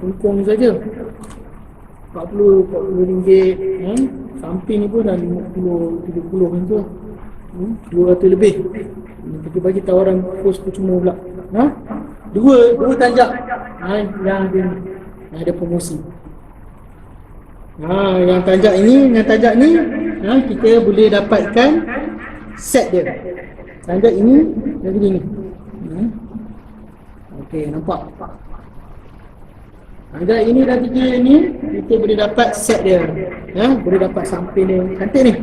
Bengkung ni saja RM40 samping ni pun dah 50-70 macam tu. 200 lebih. Kita bagi tawaran pos percuma pula. Dua tanjak yang ada promosi. Yang tanjak ini, yang tanjak ni, kita boleh dapatkan set dia. Tanjak ini jadi ni. Okey, nampak? Tanjak ini dan tiga ni, kita boleh dapat set dia. Boleh dapat samping dia. Cantik ni.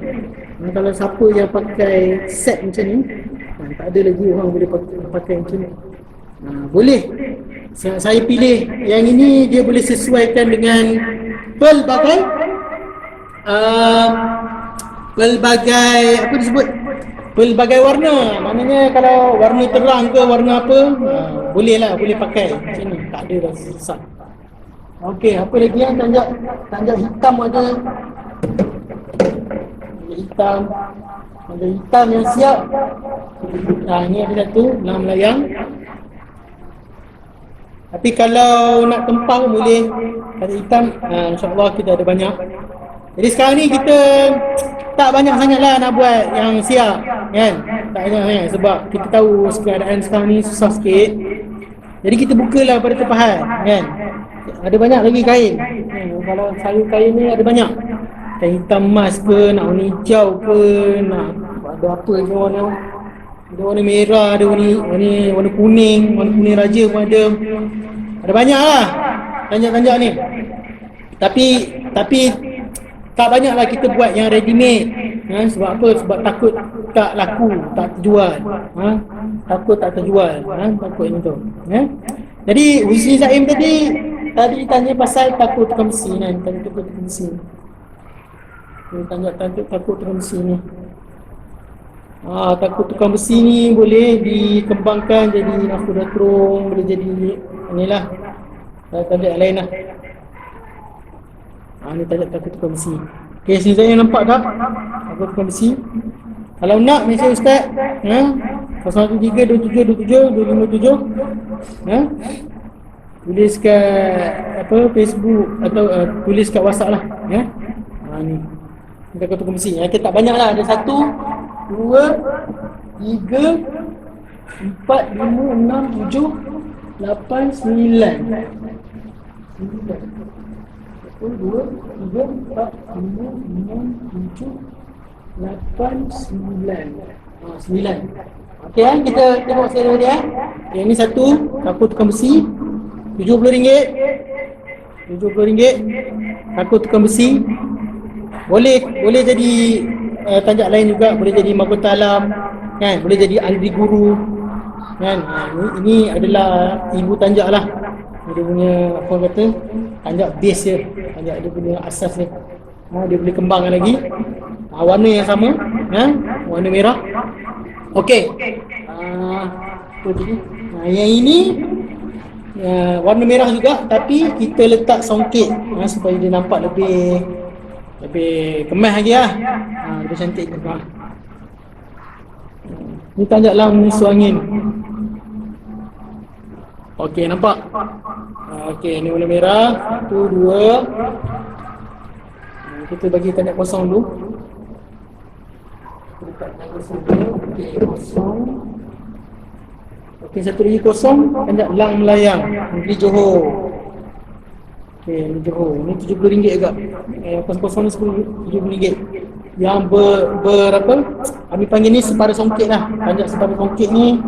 Kalau siapa yang pakai set macam ni, tak ada lagi orang boleh pakai macam ni. Boleh. Saya pilih yang ini, dia boleh sesuaikan dengan pelbagai apa disebut, pelbagai warna. Maknanya kalau warna terang ke warna apa, boleh lah, boleh pakai macam ni, tak ada dah susah. Okey, apa lagi yang tanjak hitam ada. Tanjak hitam yang siap. Ni ada satu, lang melayang. Tapi kalau nak tempah pun boleh. Tanjak hitam, insyaAllah kita ada banyak. Jadi sekarang ni kita tak banyak sangat lah nak buat yang siap, kan? Tak banyak sangat sebab kita tahu keadaan sekarang ni susah sikit. Jadi kita bukalah pada tempahan, kan? Ada banyak lagi kain. Kalau sayur kain ni ada banyak. Kain hitam emas ke, nak warna hijau ke, nak ada apa ke warna. Ada warna merah, ada warna kuning, warna kuning raja pun ada. Ada banyak lah tanjak-tanjak ni. Tapi tak banyaklah kita buat yang ready made. Sebab apa? Sebab takut tak laku, tak terjual. Takut tak terjual. Takut ni tu. Jadi Husni Zaim tadi tanya pasal takut tukang besi kan. Takut tukang besi. Takut tukang besi ni. Takut tukang besi ni boleh dikembangkan jadi nafudatrung, boleh jadi inilah tanda lain lah. Ni takut tukang besi. Okey, sini saya nampak tak? Takut tukang besi. Kalau nak mesej Ustaz, 01327272557. Tulis kat Facebook atau tulis kat WhatsApp lah, ni. Takut tukang besi. Kita tak banyak lah, ada 1 2 3 4 5 6 7 8 9. 1 2 3 4 5 6 7 8 9. 9. Okey, kita tengok serial dia. Yang ni satu, takut tukang besi, RM70. RM70. Takut tukang besi. Boleh jadi tanjak lain juga, boleh jadi mahkota alam, kan? Boleh jadi Andri Guru, kan? Ini adalah ibu tanjak lah. Dia punya apa kata, tanjak base dia, tanjak dia punya asas ni. Dia boleh kembangkan lagi. Warna yang sama, warna merah. Okey. Yang ini warna merah juga, tapi kita letak songket supaya dia nampak lebih kemas lagi lah. Lebih cantik juga. Ni tanjak lang musuh angin. Okey, nampak? Okey, ni warna merah. 1, 2. Kita bagi tanjak kosong dulu. Okey, kosong. Okey, satu lagi kosong. Tanjak lang melayang, Negeri Johor. Okey, Negeri Johor. Ni RM70 juga. Kosong ni RM70. Yang berapa? Kami panggil ni separuh songket lah. Tanjak separuh songket ni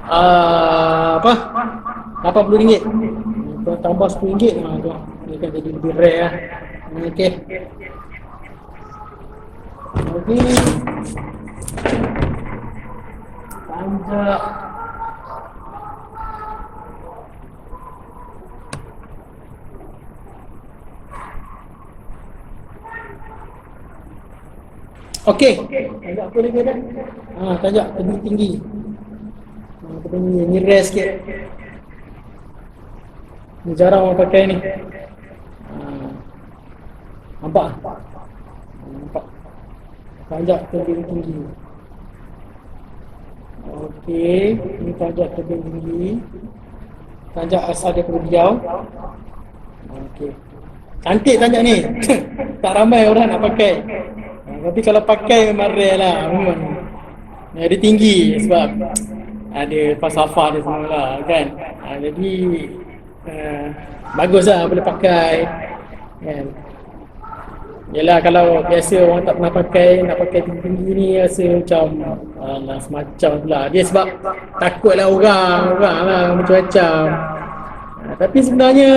RM80. Kalau tambah RM10, ni kan jadi lebih rare lah. Okey. Tanjak okey. Tanjak apa lagi ada? Tanjak tinggi. Ni rare sikit. Ni jarang orang pakai ni. Nampak? Nampak. Tanjak tebing tinggi. Okey, ni tanjak tebing tinggi. Tanjak asal dia Riau. Okey. Cantik tanjak ni. Tak ramai orang nak pakai. Tapi kalau pakai memang rare lah. Dia tinggi sebab ada falsafah dia semua lah, kan. Jadi baguslah boleh pakai, kan. Yelah kalau biasa orang tak pernah pakai, nak pakai tinggi-tinggi ni rasa macam semacam pula. Dia sebab takutlah orang lah macam-macam. Tapi sebenarnya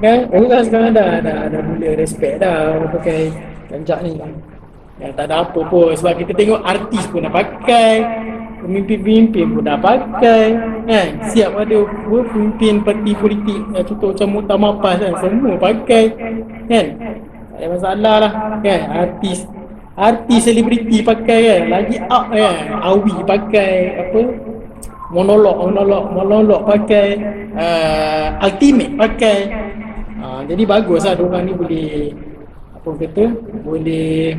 kan orang sekarang dah mula respect dah orang pakai tanjak ni. Ya, tak ada apa pun sebab kita tengok artis pun dah pakai, pemimpin-pemimpin pun dah pakai kan. Siap ada pemimpin parti politik, contoh macam Muktamar PAS kan, semua pakai kan. Tak ada masalah lah kan. Artis selebriti pakai kan, lagi up kan. Awi pakai apa, monolog pakai, ultimate pakai. Jadi bagus lah diorang ni boleh apa kata, boleh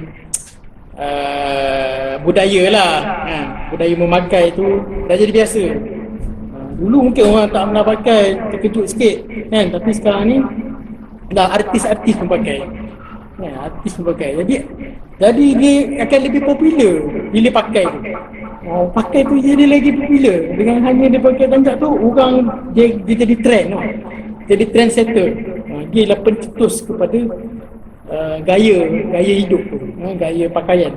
budaya lah kan. Budaya memakai tu dah jadi biasa. Dulu mungkin orang tak pernah pakai, terkejut sikit kan. Tapi sekarang ni dah artis-artis pun pakai kan, artis pun pakai. Jadi dia akan lebih popular bila pakai tu. Pakai tu jadi lagi popular. Dengan hanya dia pakai tanjak tu, orang dia jadi trend tau. Jadi trend setter. Dia lah pencetus kepada gaya hidup tu, gaya pakaian.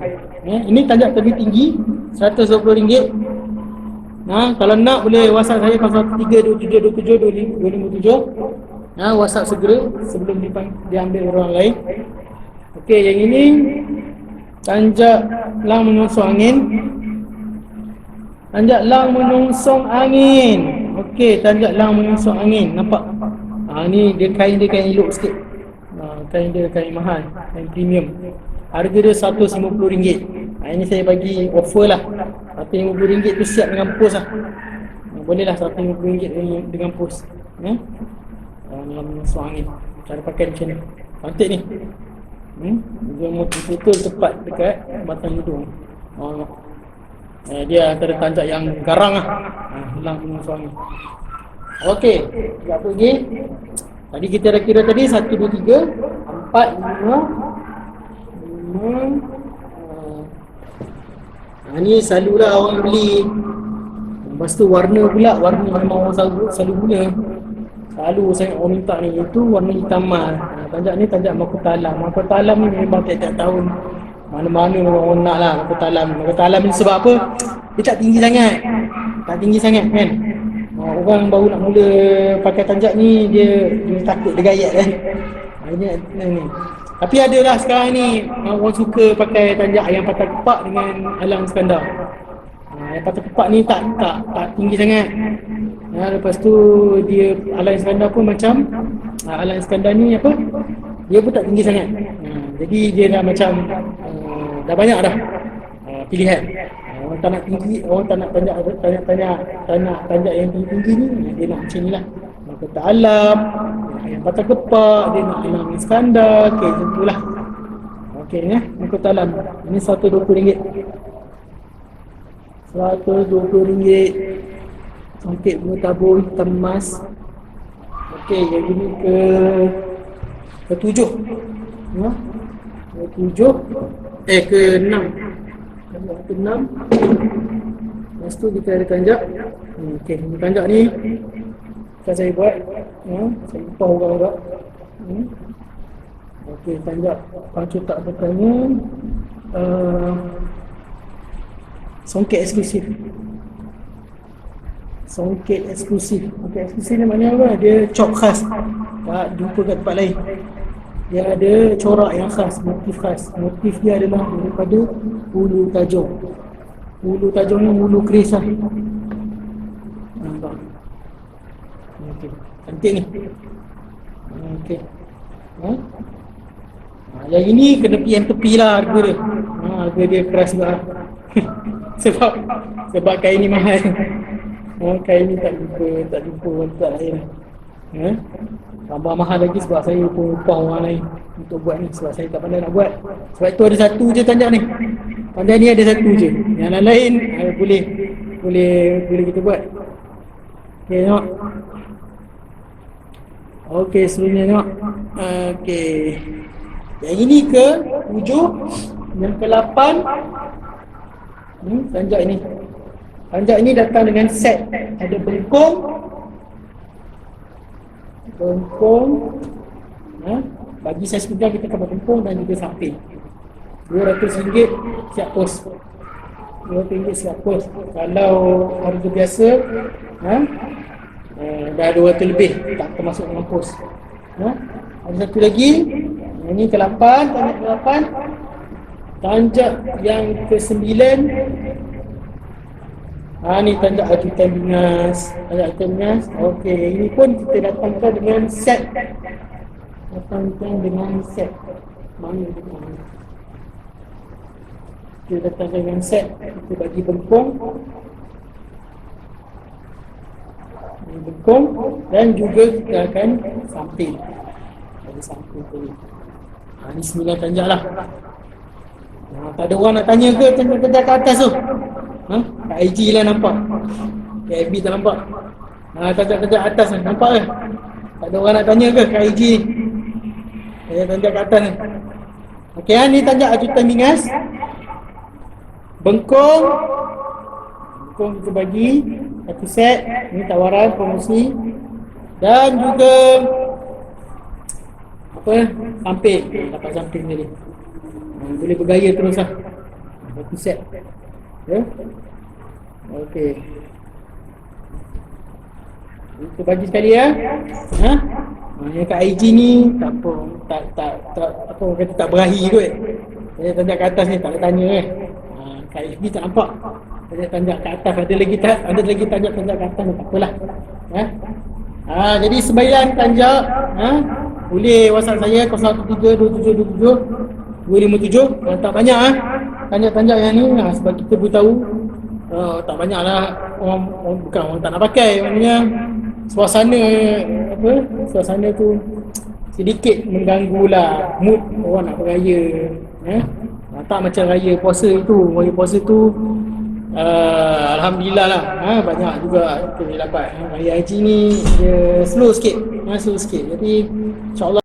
Ini tanjak terlebih tinggi RM120. Kalau nak boleh WhatsApp saya 0327272557. WhatsApp segera sebelum diambil orang lain. Okey, yang ini tanjak lang menyongsong angin. Tanjak lang menyongsong angin. Okey, tanjak lang menyongsong angin. Nampak? Ni dia kain elok sikit. Kain dia kain mahal, kain premium. Harga dia RM150. Ini saya bagi offer lah. RM150 tu siap dengan pos lah. Boleh lah RM150 dengan pos. Dalam menyongsong angin. Cara pakai macam ni. Cantik ni. Dia betul tepat dekat batang hidung. Dia antara tanjak yang garang lah. Lang menyongsong angin. Okey, apa lagi? Tadi kita dah kira tadi 1, 2, 3, 4, 5. Ni selalulah orang beli. Lepas tu warna pula, warna memang orang selalu guna. Selalu saya orang minta ni, itu warna hitaman. Tanjak ni tanjak mahkota alam. Mahkota alam ni memang tiap-tiap tahun mana-mana orang nak lah mahkota alam. Mahkota alam ni sebab apa? Dia tak tinggi sangat kan. Orang baru nak mula pakai tanjak ni, dia takut dia gayat kan. Ni. Tapi ada lah sekarang ni orang suka pakai tanjak yang patah kepak dengan alang Iskandar. Yang patah kepak ni tak tinggi sangat. Lepas tu dia alang Iskandar pun macam alang Iskandar ni apa? Dia pun tak tinggi sangat. Jadi dia dah macam dah banyak dah pilihan. Orang tak nak tinggi, orang tak nak tanjak yang tinggi-tinggi ni, dia nak macam ni lah. Mahkota alam, yang patah kepak, dia nak alang Iskandar, macam tu lah. Okey ni mahkota alam. Ini RM120. RM120. Songket bunga tabur hitam emas. Okey, yang ini ke-7. Ke-6. Ke-6. Lepas tu kita ada tanjak. Okey, tanjak ni akan saya buat. Saya upah orang juga. Okey, tanjak pacu tak bertanya. Songket eksklusif. Songket eksklusif. Songket eksklusif ni maknanya apa? Dia cop khas. Tak jumpa kat tempat lain. Dia ada corak yang khas, motif khas. Motif dia adalah daripada Hulu Tajong. Hulu Tajong ni hulu keris lah. Nampak? Okey. Cantik ni. Okey. Yang ini kena PM tepi lah harga dia. Harga dia keras juga. sebab kain ni mahal. Kain ni tak jumpa tempat lain. Tambah mahal lagi sebab saya pun upah orang lain untuk buat ni. Sebab saya tak pandai nak buat. Sebab tu ada satu je tanjak ni. Tanjak ni ada satu je. Yang lain boleh kita buat. Okay, tengok. Okey, sebenarnya tengok. Okey. Yang ini ke-7. Yang ke-8. Tanjak ini. Tanjak ini datang dengan set. Ada bengkong, bagi saya sepegang kita akan berkumpul dan juga samping. RM200 siap pos. RM200 siap pos. Kalau harga biasa dah 200 lebih, tak termasuk dengan pos. Ada satu lagi, ini ke-8, tanjak ke-8. Tanjak yang ke-9, ni tanjak ajutan dinas. Okey, ini pun kita datangkan dengan set. Mana dia? Kita datangkan dengan set. Kita bagi bengkung dan juga kita akan samping. Ada samping tadi. Ni 9 tanjak lah. Tak ada orang nak tanya ke tanjak ke atas tu? Kat IG lah nampak. Kat FB tak nampak. Tanjak atas ni nampak ke? Tak ada orang nak tanya ke kat IG? Tanjak ke atas ni. Okey, ni tanjak ajutan dinas. Bengkung kita bagi satu set. Ni tawaran promosi. Dan juga samping. Dapat samping tadi. Boleh bergaya terus lah. Satu set. Okey. Kita bagi sekali ya. Yang kat IG ni tak apa, apa orang kata tak berahi kot. Tanjak kat atas ni tak ada tanya kat FB tak nampak. Tanjak kat atas ada lagi tanjak kat atas ni, tak apalah. Jadi sembahyang tanjak boleh WhatsApp saya 0132772257. Kalau tak banyak tanjak-tanjak yang ni sebab kita beritahu tak banyak lah orang bukan orang tak nak pakai, maknanya suasana tu sedikit mengganggu lah mood orang nak beraya. Tak macam raya puasa itu. Raya puasa tu Alhamdulillah lah, banyak juga kita dapat. Raya haji ni dia slow sikit, jadi insyaAllah